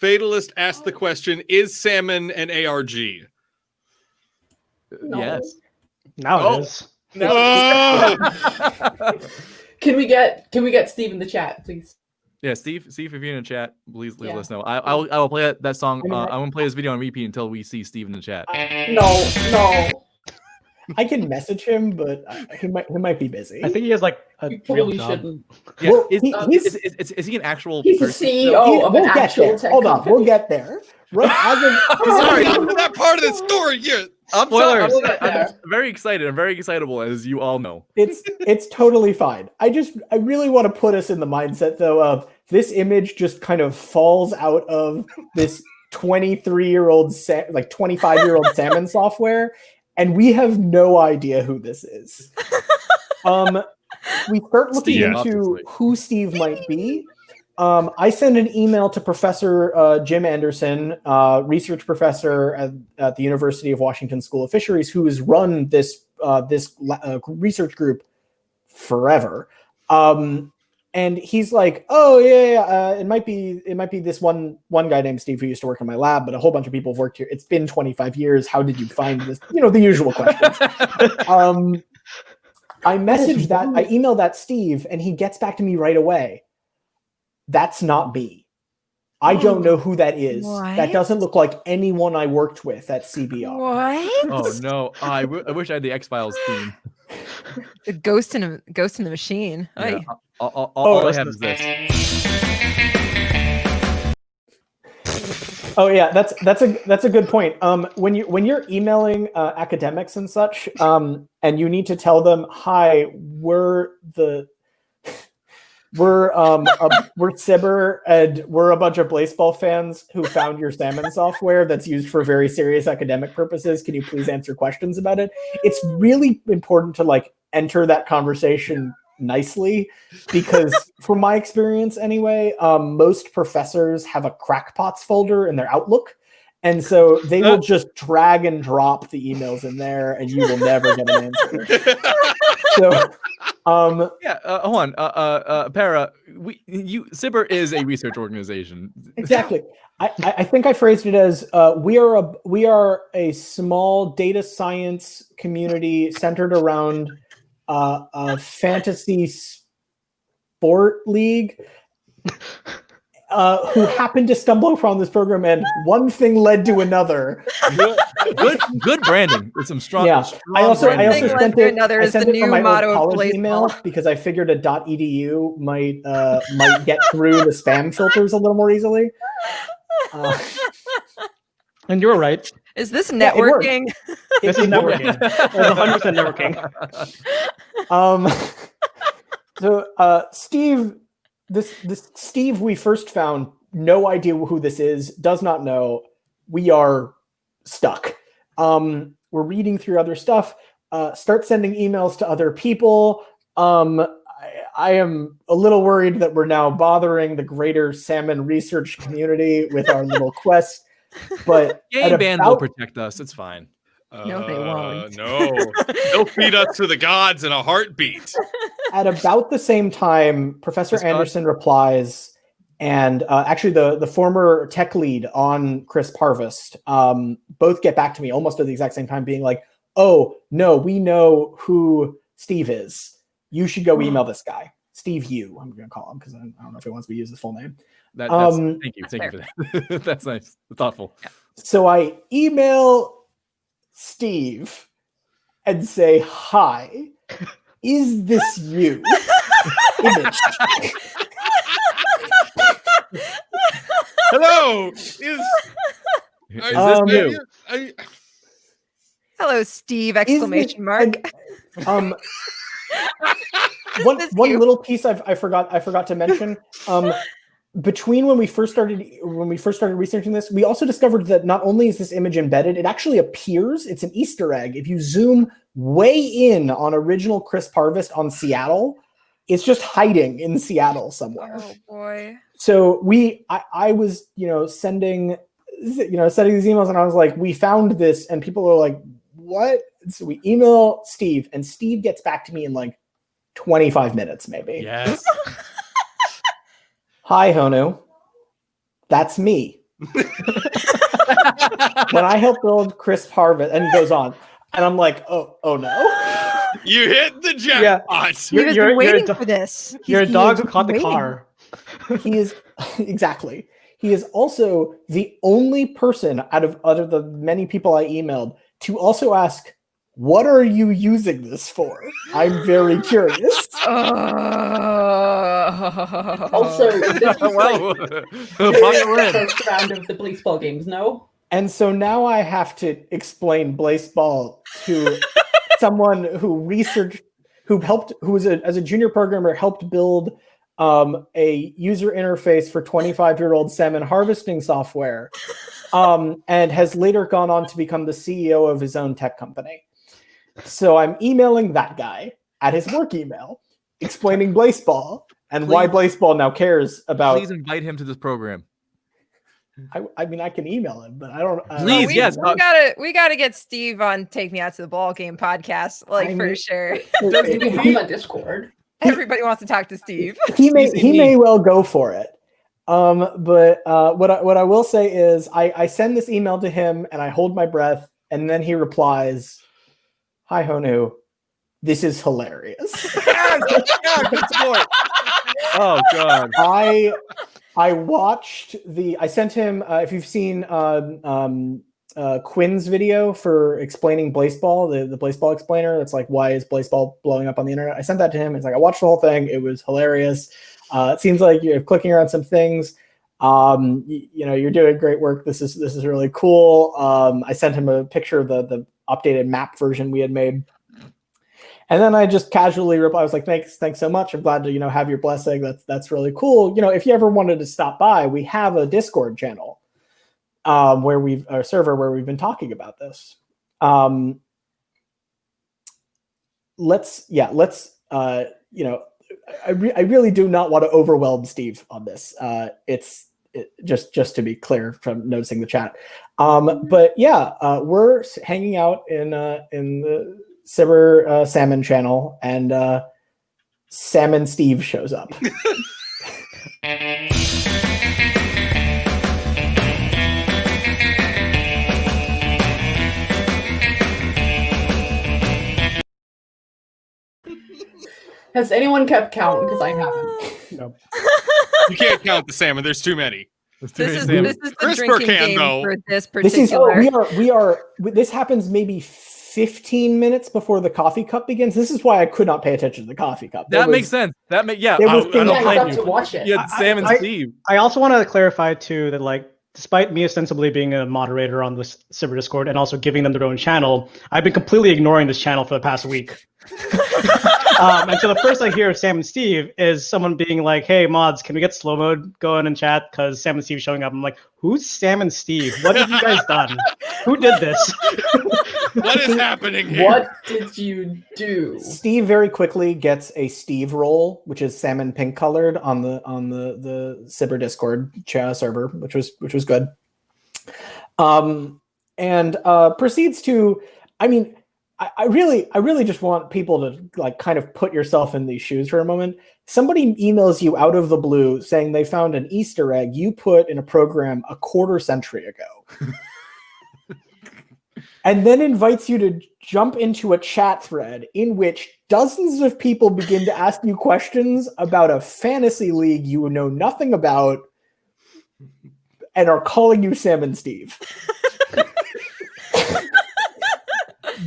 Fatalist asked the question, is Salmon an ARG? No. Yes. Now it is. No! Can we get Steve in the chat, please? Yeah, Steve, if you're in the chat, please let us know. I will play that song. I won't play this video on repeat until we see Steve in the chat. No. I can message him, but he might be busy. I think he has like a You real probably job. shouldn't. Yeah, Well, is he an actual He's the person? CEO of an We'll get actual there. tech Hold on, company. we'll get there. Right, Sorry, I'm that part of the story here. Spoilers. We'll get there. I'm very excited. I'm very excitable, as you all know. It's totally fine. I really want to put us in the mindset though of this image just kind of falls out of this 23-year-old 25-year-old salmon software, and we have no idea who this is. We start looking Steve, into obviously. who Steve might be. I send an email to Professor Jim Anderson, research professor at the University of Washington School of Fisheries, who has run this research group forever. And he's like, "Oh yeah, it might be this one guy named Steve who used to work in my lab, but a whole bunch of people have worked here. It's been 25 years. How did you find this? The usual questions." I emailed that Steve, and he gets back to me right away. That's not me. I don't know who that is. What? That doesn't look like anyone I worked with at CBR. What? Oh no! I wish I had the X-Files theme. A ghost in the machine. Yeah, Ay. all I have is this. Oh yeah, that's a good point. When you're emailing academics and such, and you need to tell them, "Hi, we're Sibber, and we're a bunch of Blaseball fans who found your salmon software that's used for very serious academic purposes. Can you please answer questions about it?" It's really important to enter that conversation nicely, because from my experience anyway, most professors have a crackpots folder in their Outlook, and so they will just drag and drop the emails in there, and you will never get an answer. So hold on, Para. Sibber is a research organization. Exactly. I think I phrased it as we are a small data science community centered around a fantasy sport league who happened to stumble upon this program, and one thing led to another. Good branding with some strong. Yeah. Strong I also branding. sent it. Another I is sent the it from new my old motto of college email Blaseball. because I figured a .edu might get through the spam filters a little more easily. And you were right. Is this Yeah, it worked. networking? This is networking. It's 100% networking. So Steve, this Steve we first found, no idea who this is, does not know. We are stuck. We're reading through other stuff, start sending emails to other people. I am a little worried that we're now bothering the greater salmon research community with our little quest. But Game ban will protect us. It's fine. No, they won't. No, they'll feed us to the gods in a heartbeat. At about the same time, Professor Anderson replies, and actually the former tech lead on Crisp Harvest both get back to me almost at the exact same time, being like, "Oh no, we know who Steve is. You should go email this guy, Steve Yu. I'm going to call him because I don't know if he wants me to use his full name." Thank you for that. That's nice, thoughtful. Yeah. So I email Steve and say, "Hi, is this you?" Image. Hello, is this you? Hello, Steve! Exclamation mark. And, one little piece I forgot to mention. Between when we first started researching this, we also discovered that not only is this image embedded, it actually appears. It's an Easter egg. If you zoom way in on original Crisp Harvest on Seattle, it's just hiding in Seattle somewhere. Oh boy! So I was sending these emails, and I was like, we found this, and people are like, what? So we email Steve, and Steve gets back to me in like 25 minutes, maybe. Yes. Hi, Honu. That's me. When I helped build Crisp Harvest, and he goes on, and I'm like, oh no. You hit the jackpot. Yeah. You're waiting for this. You're a dog who caught the car. He is exactly. He is also the only person out of the many people I emailed to also ask, what are you using this for? I'm very curious. Also, this was the first round of the Blaseball games, no? And so now I have to explain Blaseball to someone who researched, as a junior programmer, helped build a user interface for 25-year-old salmon harvesting software, and has later gone on to become the CEO of his own tech company. So I'm emailing that guy at his work email, explaining Blaseball and why Blaseball now cares about. Please invite him to this program. I mean, I can email him, but I don't. Please, yes. We gotta get Steve on Take Me Out to the Ball Game podcast, for sure. We have him on Discord. Everybody wants to talk to Steve. He may well go for it. But what I will say is I send this email to him and I hold my breath, and then he replies, "Hi, Honu. This is hilarious." Good sport. Oh God. I sent him, if you've seen Quinn's video for explaining Blaseball, the Blaseball explainer, that's like, why is Blaseball blowing up on the internet? I sent that to him. It's like, I watched the whole thing. It was hilarious. It seems like you're clicking around some things. You're doing great work. This is really cool. I sent him a picture of the updated map version we had made. And then I just casually replied. I was like, thanks so much. I'm glad to, have your blessing. That's really cool. If you ever wanted to stop by, we have a Discord channel a server where we've been talking about this. I really do not want to overwhelm Steve on this. Just to be clear from noticing the chat. But yeah, we're hanging out in the Sibber Salmon channel, and Salmon Steve shows up. Has anyone kept count? Because I haven't. No. You can't count the salmon. There's too many. This is the CRISPR drinking can, game though. for this particular. This happens maybe 15 minutes before the coffee cup begins. This is why I could not pay attention to the coffee cup. That makes sense. I don't blame you. To watch it. Yeah, Salmon Steve. I also want to clarify too that despite me ostensibly being a moderator on the Sibber Discord and also giving them their own channel, I've been completely ignoring this channel for the past week. And so the first I hear of Sam and Steve is someone being like, "Hey mods, can we get slow mode going in chat? Because Sam and Steve showing up." I'm like, "Who's Sam and Steve? What have you guys done? Who did this?" What is happening here? What did you do? Steve very quickly gets a Steve roll, which is salmon pink colored on the Sibber Discord server, which was good. And proceeds to, I mean, I really just want people to like kind of put yourself in these shoes for a moment. Somebody emails you out of the blue saying they found an Easter egg you put in a program a quarter century ago. And then invites you to jump into a chat thread in which dozens of people begin to ask you questions about a fantasy league you know nothing about and are calling you Salmon Steve.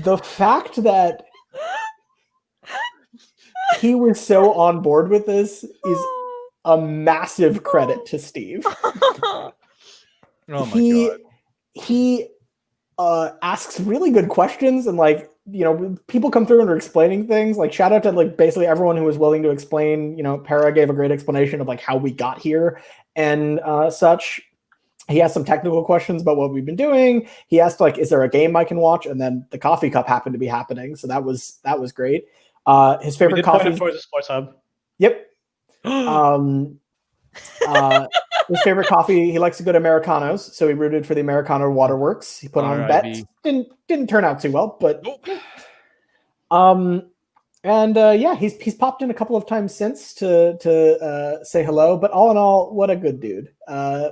The fact that he was so on board with this is a massive credit to Steve. Oh my God. He asks really good questions, and like, you know, people come through and are explaining things. Like, shout out to like basically everyone who was willing to explain. You know, Para gave a great explanation of like how we got here and such. He asked some technical questions about what we've been doing. He asked like, is there a game I can watch? And then the coffee cup happened to be happening, so that was great. His favorite coffee towards the Sports Hub. Yep. His favorite coffee, he likes to go to Americanos, so he rooted for the Americano Waterworks. He put on bets. Didn't turn out too well, but yeah, he's popped in a couple of times since to say hello. But all in all, what a good dude.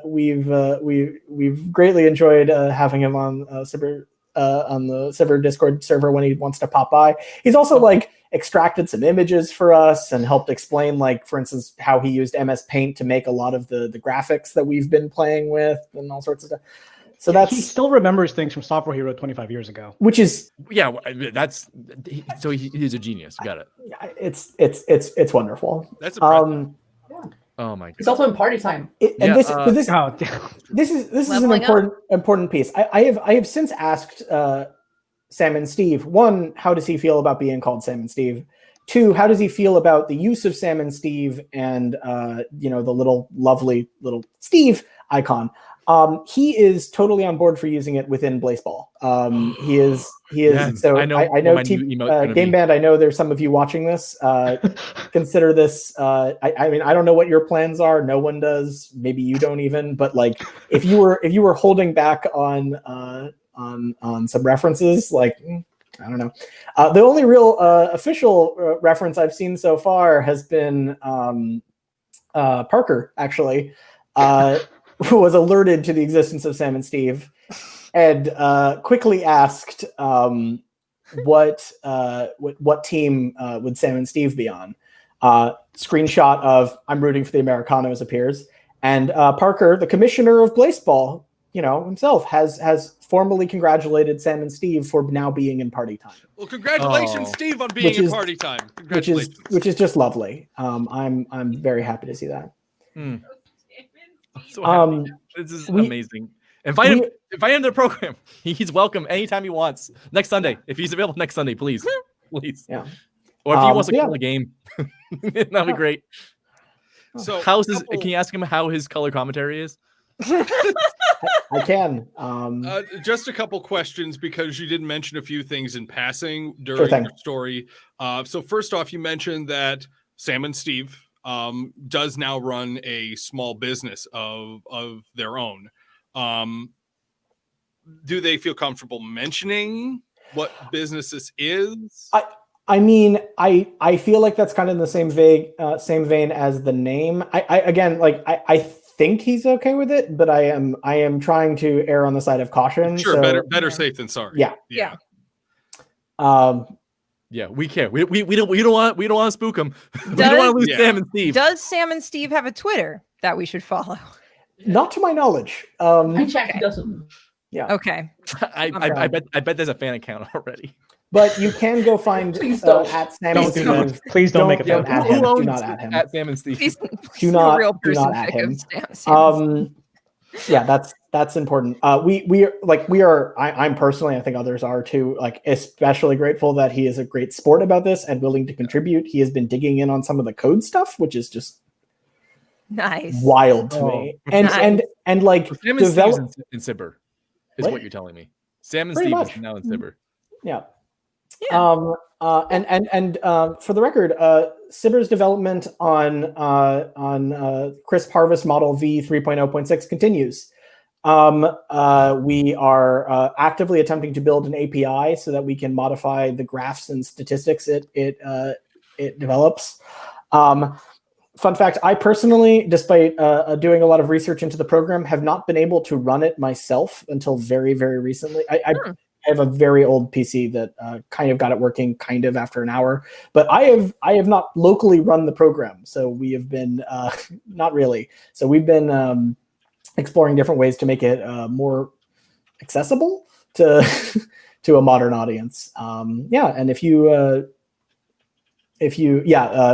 We've greatly enjoyed having him on the Sivir Discord server when he wants to pop by. He's also like extracted some images for us and helped explain, like, for instance, how he used MS Paint to make a lot of the graphics that we've been playing with and all sorts of stuff. So he still remembers things from software he wrote 25 years ago. Which is he's a genius. Got it. It's wonderful. That's impressive. Oh my God. It's also in party time. This is an important piece. I have since asked Salmon Steve, one, how does he feel about being called Salmon Steve? Two, how does he feel about the use of Salmon Steve and the lovely little Steve icon? He is totally on board for using it within Blaseball. He is. Yes, so I know Game Band. I know there's some of you watching this. Consider this. I mean, I don't know what your plans are. No one does. Maybe you don't even. But like, if you were holding back on some references, like, I don't know. The only real official reference I've seen so far has been Parker, actually. Who was alerted to the existence of Salmon Steve and quickly asked what team would Salmon Steve be on. Screenshot of I'm rooting for the Americanos appears, and Parker, the commissioner of Blaseball, himself has formally congratulated Salmon Steve for now being in party time. Well, congratulations, Steve, on being in party time. Congratulations. Which is just lovely. I'm very happy to see that. So this is amazing. Invite him to the program. He's welcome anytime he wants. Next Sunday, if he's available next Sunday, please. Yeah. Or if he wants to call a game, that'd be great. So, can you ask him how his color commentary is? I can. Just a couple questions, because you did mention a few things in passing during your story. So first off, you mentioned that Salmon Steve does now run a small business of their own. Do they feel comfortable mentioning what business this is? I mean, I feel like that's kind of in the same vein as the name. I think he's okay with it, but I am trying to err on the side of caution. Sure, so, better safe than sorry. Yeah. Yeah, we care. We don't want to spook him. We don't want to lose Salmon Steve. Does Salmon Steve have a Twitter that we should follow? Not to my knowledge. I checked. He doesn't. Yeah. Okay. I bet there's a fan account already. But you can go find at Salmon Steve. Please don't make a fan account. Do not at him. At Salmon Steve. Do not at him. Yeah, that's important. We are. I'm personally, I think others are too, like, especially grateful that he is a great sport about this and willing to contribute. He has been digging in on some of the code stuff, which is just nice, wild to me. And like, Salmon Steve's in Sibir, is what you're telling me. Salmon Steve is now in Sibir. Yeah. And for the record, Sibir's development on Crisp Harvest Model V 3.0.6 continues. We are actively attempting to build an API so that we can modify the graphs and statistics it develops. Fun fact, I personally, despite doing a lot of research into the program, have not been able to run it myself until very, very recently. I have a very old PC that kind of got it working kind of after an hour, but I have not locally run the program. So we have been, not really. So we've been exploring different ways to make it more accessible to to a modern audience. And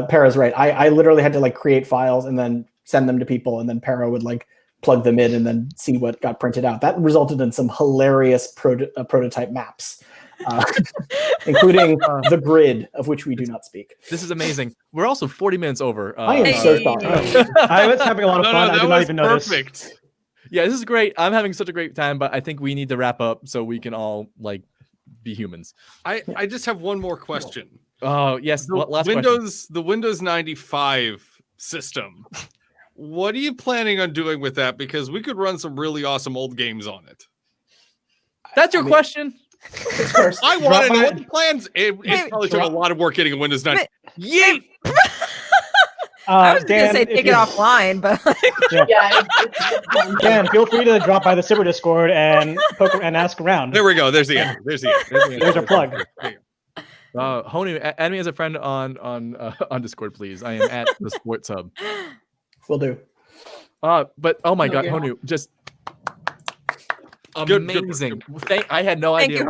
Para's right. I literally had to like create files and then send them to people, and then Para would like plug them in and then see what got printed out. That resulted in some hilarious prototype maps, including the grid, of which we do not speak. This is amazing. We're also 40 minutes over. I am so sorry. I was having a lot of fun. I did not even notice. Perfect. Yeah, this is great. I'm having such a great time, but I think we need to wrap up so we can all like be humans. I just have one more question. Oh yes, last the Windows 95 system. What are you planning on doing with that? Because we could run some really awesome old games on it. That's your question. I want to know what the plans. It probably took a lot of work getting a Windows 9. Yay! I was going to say take it offline, but Dan, feel free to drop by the Cyber Discord and poke and ask around. There we go. There's the answer. There's a plug. Honu, add me as a friend on Discord, please. I am at the Sports Hub. Will do. But oh my God, Honu, just amazing. I had no idea.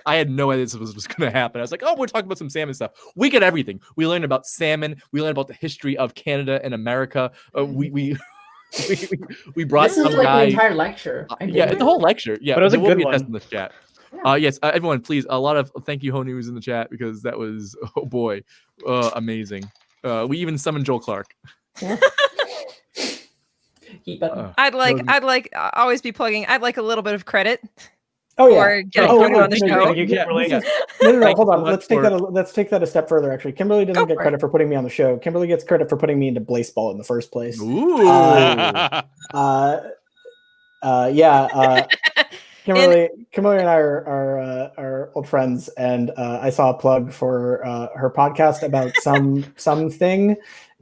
I had no idea this was going to happen. I was like, oh, we're talking about some salmon stuff. We get everything. We learned about salmon. We learned about the history of Canada and America. We brought this some is like guy. the entire lecture. It's the whole lecture. Yeah, but it was a good one. In this chat. Yes, everyone, please. A lot of thank you, Honu, in the chat because that was amazing. We even summoned Joel Clark. I'd like always be plugging. I'd like a little bit of credit. Oh yeah. For getting on the show. No, hold on. Let's take that a step further. Actually, Kimberly doesn't get credit for putting me on the show. Kimberly gets credit for putting me into Blaseball in the first place. Ooh. Kimberly and I are old friends, and I saw a plug for her podcast about something,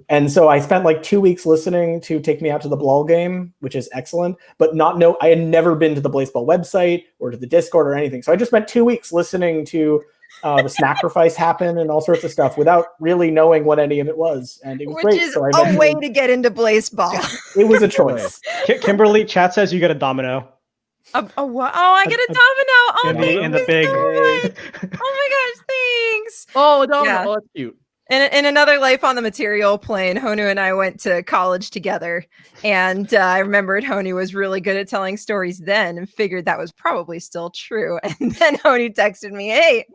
and so I spent like 2 weeks listening to Take Me Out to the Ball game, which is excellent, but I had never been to the Blaseball website or to the Discord or anything, so I just spent 2 weeks listening to the sacrifice happen and all sorts of stuff without really knowing what any of it was, and it was great. Which is a way to get into Blaseball. It was a choice. Kimberly, chat says you get a domino. I get a domino. In the big. Oh my gosh, thanks. Oh, a domino. Yeah. Oh, that's cute. In another life on the material plane, Honu and I went to college together, and I remembered Honu was really good at telling stories then, and figured that was probably still true. And then Honu texted me, "Hey,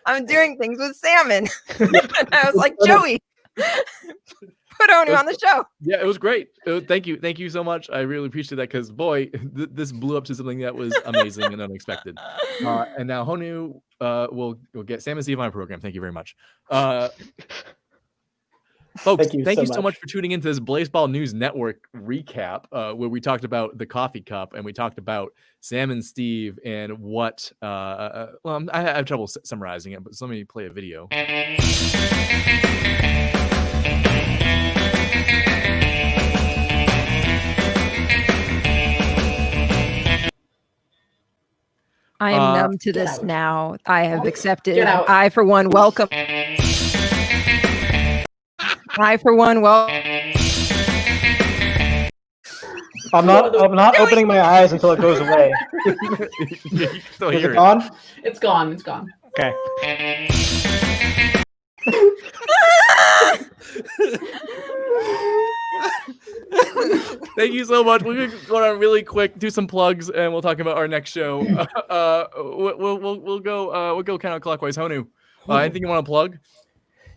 I'm doing things with salmon," and I was like, "Joey, put Honu on the show." Yeah, it was great. Thank you so much. I really appreciate that because boy, this blew up to something that was amazing and unexpected. And now Honu will get Sam and Steve on our program. Thank you very much, folks. Thank you so much for tuning into this Blaseball News Network recap, where we talked about the coffee cup and we talked about Sam and Steve and what. I have trouble summarizing it, but let me play a video. I am numb to this now. I have accepted. I, for one, welcome. I'm not opening my eyes until it goes away. Still Is hear it gone? It's gone. It's gone. Okay. Thank you so much. We're gonna go on really quick, do some plugs, and we'll talk about our next show. We'll go counterclockwise. Honu, anything you want to plug?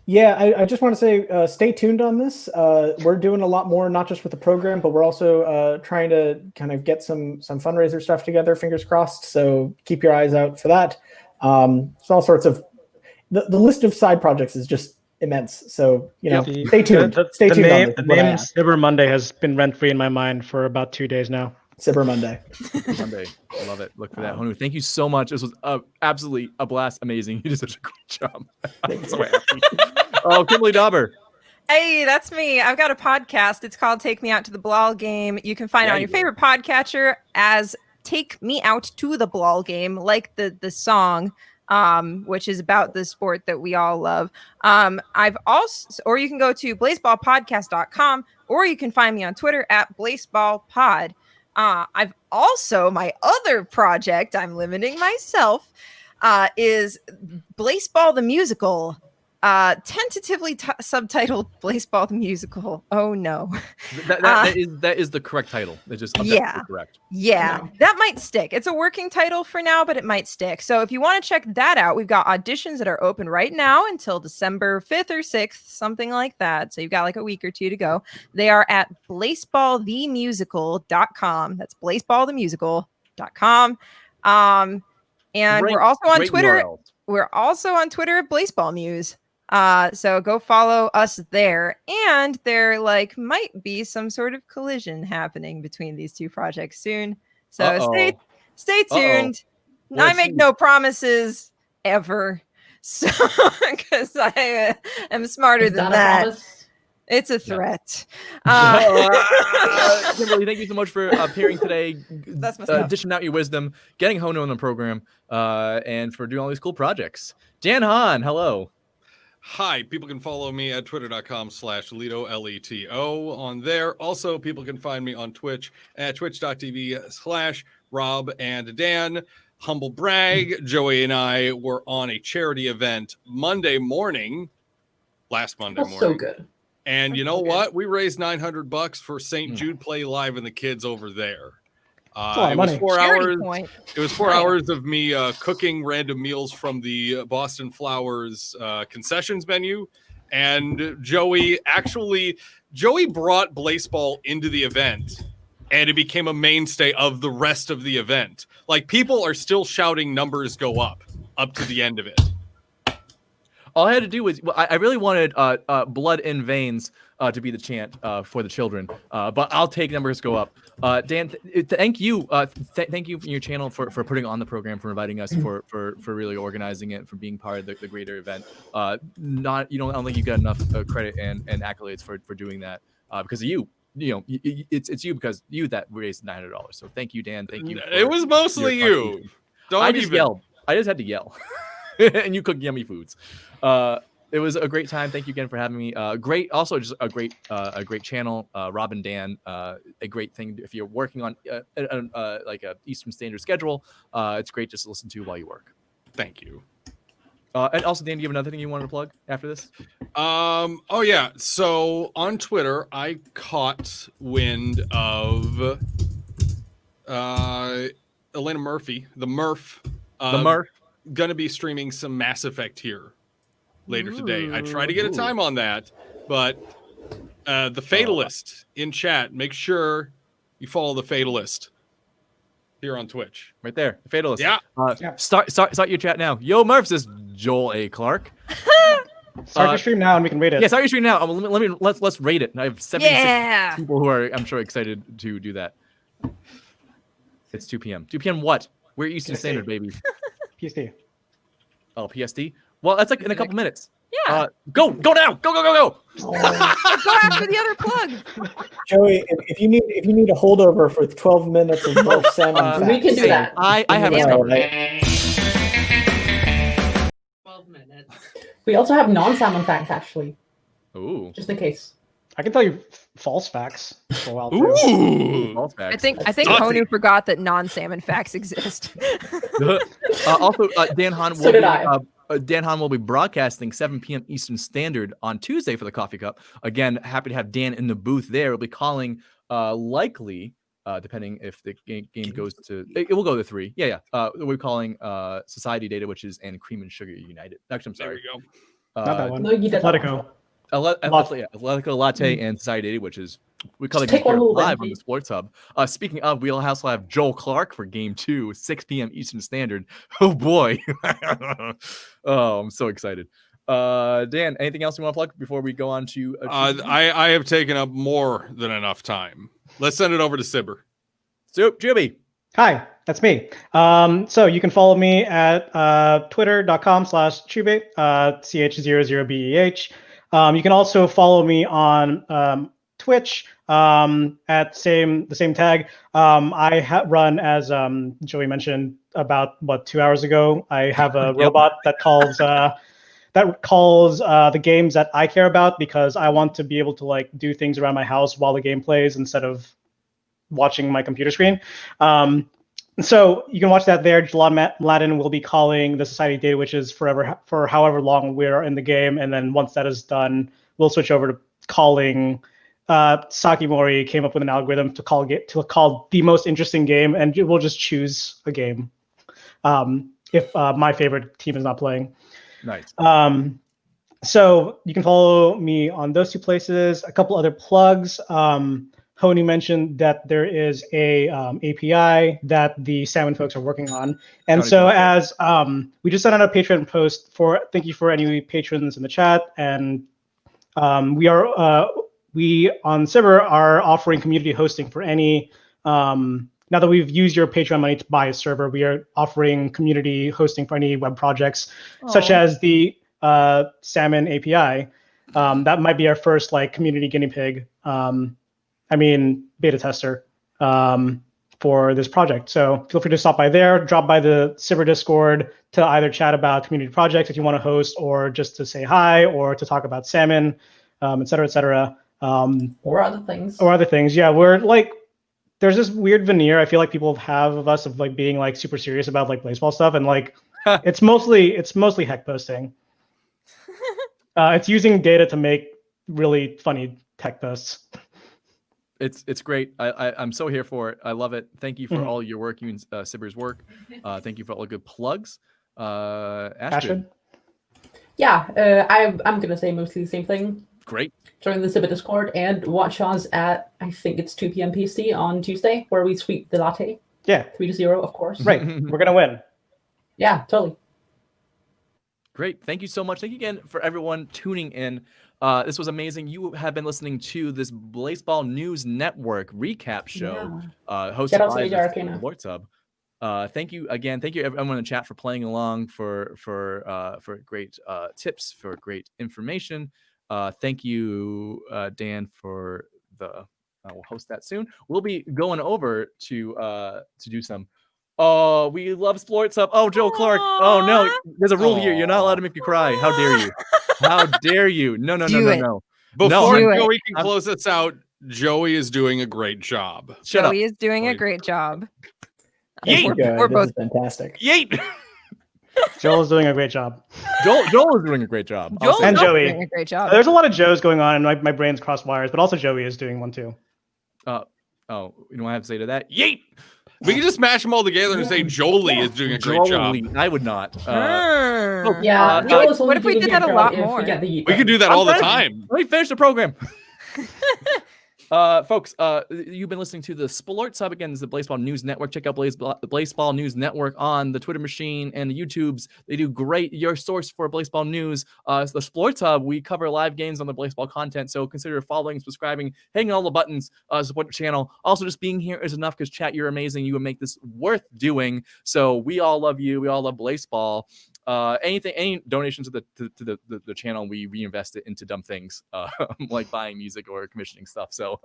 Yeah, I just want to say, stay tuned on this. We're doing a lot more, not just with the program, but we're also trying to kind of get some fundraiser stuff together. Fingers crossed. So keep your eyes out for that. It's all sorts of the list of side projects is just immense. So stay tuned. Stay tuned. The name Cyber Monday has been rent free in my mind for about 2 days now. Sipper Monday. Monday. I love it. Look for that. Honu, thank you so much. This was absolutely a blast. Amazing. You did such a great job. I'm so happy. Oh, Kimberly Dauber. Hey, that's me. I've got a podcast. It's called Take Me Out to the Blall Game. You can find it on your favorite podcatcher as Take Me Out to the Blall Game, like the song, which is about the sport that we all love. I've also, or you can go to blaseballpodcast.com, or you can find me on Twitter at blaseballpod. I've also, my other project, I'm limiting myself, is Blaseball the Musical. Tentatively subtitled Blaseball the Musical. Oh no. That is the correct title. It's just correct. Yeah, no. That might stick. It's a working title for now, but it might stick. So if you want to check that out, we've got auditions that are open right now until December 5th or 6th, something like that. So you've got like a week or two to go. They are at blaseballthemusical.com. That's blaseballthemusical.com. And we're also on Twitter. URL. We're also on Twitter at Blaseball Muse. So go follow us there. And there might be some sort of collision happening between these two projects soon. So stay tuned. I make no promises ever. So because I am smarter than that. It's a threat. Kimberly, thank you so much for appearing today. That's my stuff. Dishing out your wisdom, getting Honu on the program, and for doing all these cool projects. Dan Hahn, hello. Hi, people can follow me at twitter.com/Leto, Leto on there. Also, people can find me on Twitch at twitch.tv/Rob and Dan. Humble brag, Joey and I were on a charity event last Monday morning. So good. And you know what? We raised $900 for St. Jude Play Live and the kids over there. It was 4 hours. It was 4 hours of me cooking random meals from the Boston Flowers concessions menu. And Joey brought Blaseball into the event, and it became a mainstay of the rest of the event. Like, people are still shouting numbers go up to the end of it. All I had to do was, I really wanted blood in veins to be the chant for the children, but I'll take numbers go up. Dan, thank you. Thank you for your channel for putting on the program, for inviting us, for really organizing it, for being part of the greater event. I don't think you got enough credit and accolades for doing that because of you. It's you because you that raised $900. So thank you, Dan. Thank you. It was mostly you. I just yelled. I just had to yell. And you cook yummy foods. It was a great time. Thank you again for having me. Also just a great channel. Rob and Dan, a great thing if you're working on like a Eastern Standard schedule. It's great just to listen to while you work. Thank you. And also, Dan, do you have another thing you wanted to plug after this? Oh yeah. So on Twitter, I caught wind of Elena Murphy, the Murph. Gonna be streaming some Mass Effect here later today. I try to get a time on that, but the Fatalist in chat, make sure you follow the Fatalist here on Twitch. Right there, the Fatalist. Yeah. Start your chat now. Yo, Murph, says Joel A. Clark. Start your stream now and we can rate it. Yeah, start your stream now. Let's rate it. I have 76 people who are, I'm sure, excited to do that. It's 2 p.m. 2 p.m. what? We're Eastern Standard, baby. PST. Oh, PST? Well, that's like in a couple minutes. Yeah. Go now. Go. Go after the other plug. Joey, if you need a holdover for 12 minutes of both salmon, we can do that. I have it covered. 12 minutes. We also have non-salmon facts, actually. Ooh. Just in case. I can tell you false facts for a while. Ooh. False facts. I think Honu forgot that non-salmon facts exist. Also, Dan Hahn will So did I. Dan Hahn will be broadcasting 7 p.m. Eastern Standard on Tuesday for the Coffee Cup. Again, happy to have Dan in the booth there. We'll be calling likely, depending if the game goes to, it will go to 3. Yeah. We're calling Society Data, which is and Cream and Sugar United. Actually, I'm sorry. There we go. Not that one. No, you did. Atletico. Atletico Latte and Society Data, which is we call it live on the Sports Hub. Speaking of, we'll also have Joel Clark for Game 2, 6 p.m. Eastern Standard. Oh boy! Oh, I'm so excited. Dan, anything else you want to plug before we go on to? I have taken up more than enough time. Let's send it over to Sibber. Jimmy. Hi, that's me. So you can follow me at twitter.com/Chube, CH00BEH. You can also follow me on Twitch at the same tag. I run, as Joey mentioned about 2 hours ago. I have a robot that calls the games that I care about, because I want to be able to like do things around my house while the game plays instead of watching my computer screen. So you can watch that there. Ladin will be calling the Society Data Witches for however long we're in the game, and then once that is done, we'll switch over to calling. Sakimori came up with an algorithm to call the most interesting game, and we'll just choose a game if my favorite team is not playing. Nice. So you can follow me on those 2 places. A couple other plugs. Honey mentioned that there is a API that the Salmon folks are working on, and so as we just sent out a Patreon post thank you for any patrons in the chat, and we on Sivir are offering community hosting for any. Now that we've used your Patreon money to buy a server, we are offering community hosting for any web projects, such as the Salmon API. That might be our first like community guinea pig. Beta tester for this project. So feel free to stop by there, drop by the Sivir Discord to either chat about community projects if you want to host, or just to say hi, or to talk about Salmon, et cetera, et cetera. Or other things. Yeah, we're like, there's this weird veneer I feel like people have of us of like being like super serious about like Blaseball stuff, and like it's mostly heck posting. It's using data to make really funny tech posts. It's great. I'm so here for it. I love it. Thank you for all your work, you and Sivir's work. Thank you for all the good plugs. Ashton. Yeah, I'm gonna say mostly the same thing. Great. Join the Sivir Discord and watch us at, I think it's 2 p.m. PC on Tuesday, where we sweep the latte. Yeah. 3-0, of course. Right. We're gonna win. Yeah, totally. Great. Thank you so much. Thank you again for everyone tuning in. This was amazing. You have been listening to this Blaseball News Network recap show, hosted by the Sports Hub. Thank you again. Thank you everyone in the chat for playing along, for great tips, for great information. Thank you, Dan, for the. We'll host that soon. We'll be going over to do some. Oh, we love Sports Hub. Oh, Joe Clark. Oh no, there's a rule here. You're not allowed to make me cry. How dare you? How dare you? No. Before Joey can close us out, Joey is doing a great job. Joey is doing a great job. Yeet. We're both fantastic. Yeet. Joel is doing a great job. Joel is doing a great job. And Joey doing a great job. There's a lot of Joes going on, and my brain's crossed wires, but also Joey is doing one too. You know what I have to say to that? Yeet. We can just mash them all together and say Jolie is doing a great job. I would not. What if we did that a lot more? We could do that all the time. Let me finish the program. Folks, you've been listening to the Sports Hub. Again, this is the Blaseball News Network. Check out the Blaseball News Network on the Twitter machine and the YouTubes. They do great. Your source for Blaseball news. The Sports Hub, we cover live games on the Blaseball content, so consider following, subscribing, hitting all the buttons, support the channel. Also, just being here is enough, because chat, you're amazing. You would make this worth doing. So we all love you. We all love Blaseball. Any donations to the channel, we reinvest it into dumb things, like buying music or commissioning stuff. So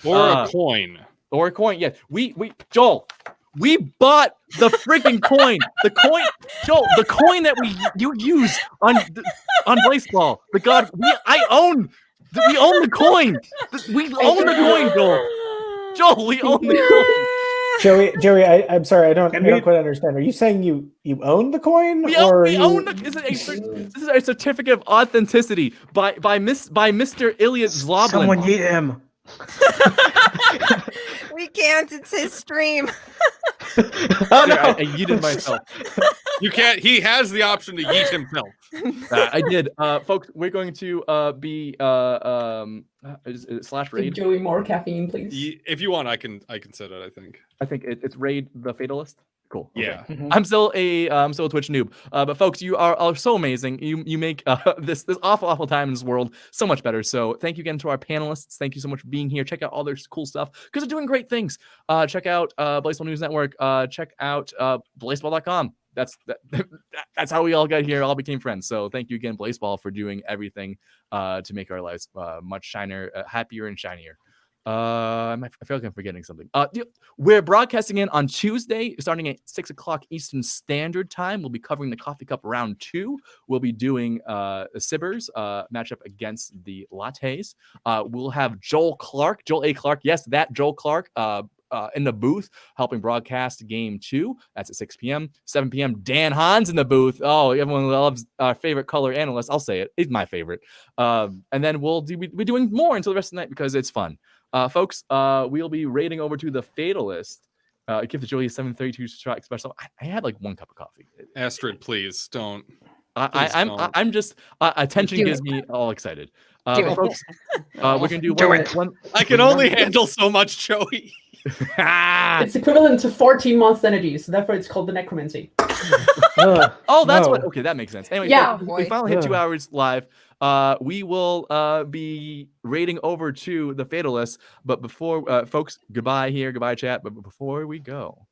or a coin. Yeah, we Joel, we bought the freaking coin. The coin, Joel, the coin that you use on Blaseball. We own the coin. We own the coin, Joel. Joel, we own the coin. Joey, I'm sorry, I don't quite understand. Are you saying you own the coin? We own the. This is a certificate of authenticity by Mr. Ilya Zloblin. Someone yeet him. We can't. It's his stream. Oh no! I yeeted myself. You can't. He has the option to yeet himself. I did, folks. We're going to be slash raid. Joey, more caffeine, please. If you want, I can set it. I think it's raid the Fatalist. Cool. Yeah. Okay. I'm still a Twitch noob. But folks, you are so amazing. You make this awful time in this world so much better. So thank you again to our panelists. Thank you so much for being here. Check out all their cool stuff because they're doing great things. Check out Blaseball News Network. Check out Blaseball.com. That's how we all got here. All became friends. So thank you again, Blaseball, for doing everything to make our lives much shinier, happier, and shinier. I feel like I'm forgetting something. We're broadcasting in on Tuesday, starting at 6 o'clock Eastern Standard Time. We'll be covering the Coffee Cup round 2. We'll be doing the Sibbers matchup against the Lattes. We'll have Joel A. Clark. Yes, that Joel Clark. In the booth helping broadcast game 2. That's at 6 p.m. 7 p.m. Dan Hans in the booth. Oh, everyone loves our favorite color analyst. I'll say it. He's my favorite. And then we'll be doing more until the rest of the night because it's fun. Folks, we'll be raiding over to the Fatalist. Give the Joey a 732 strike special. I had like 1 cup of coffee. Astrid, please don't. I'm just attention gives me all excited. Folks, we're gonna do one. I can only handle so much, Joey. It's equivalent to 14 months' energy, so therefore it's called the necromancy. Oh, that's what. Okay, that makes sense. Anyway, yeah, we finally hit 2 hours live. We will be raiding over to the Fatalists, but before, folks, goodbye here, goodbye chat. But before we go.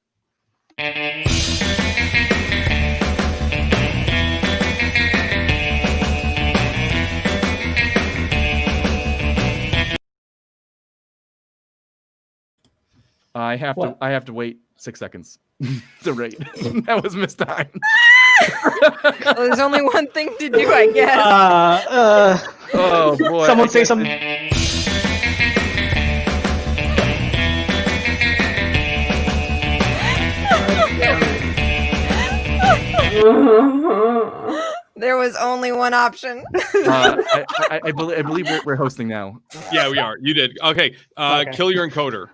I have to wait 6 seconds to rate. That was mistimed. Well, there's only one thing to do, I guess. Oh boy! Someone say something. There was only one option. I believe we're hosting now. Yeah, we are. You did. Okay. Kill your encoder.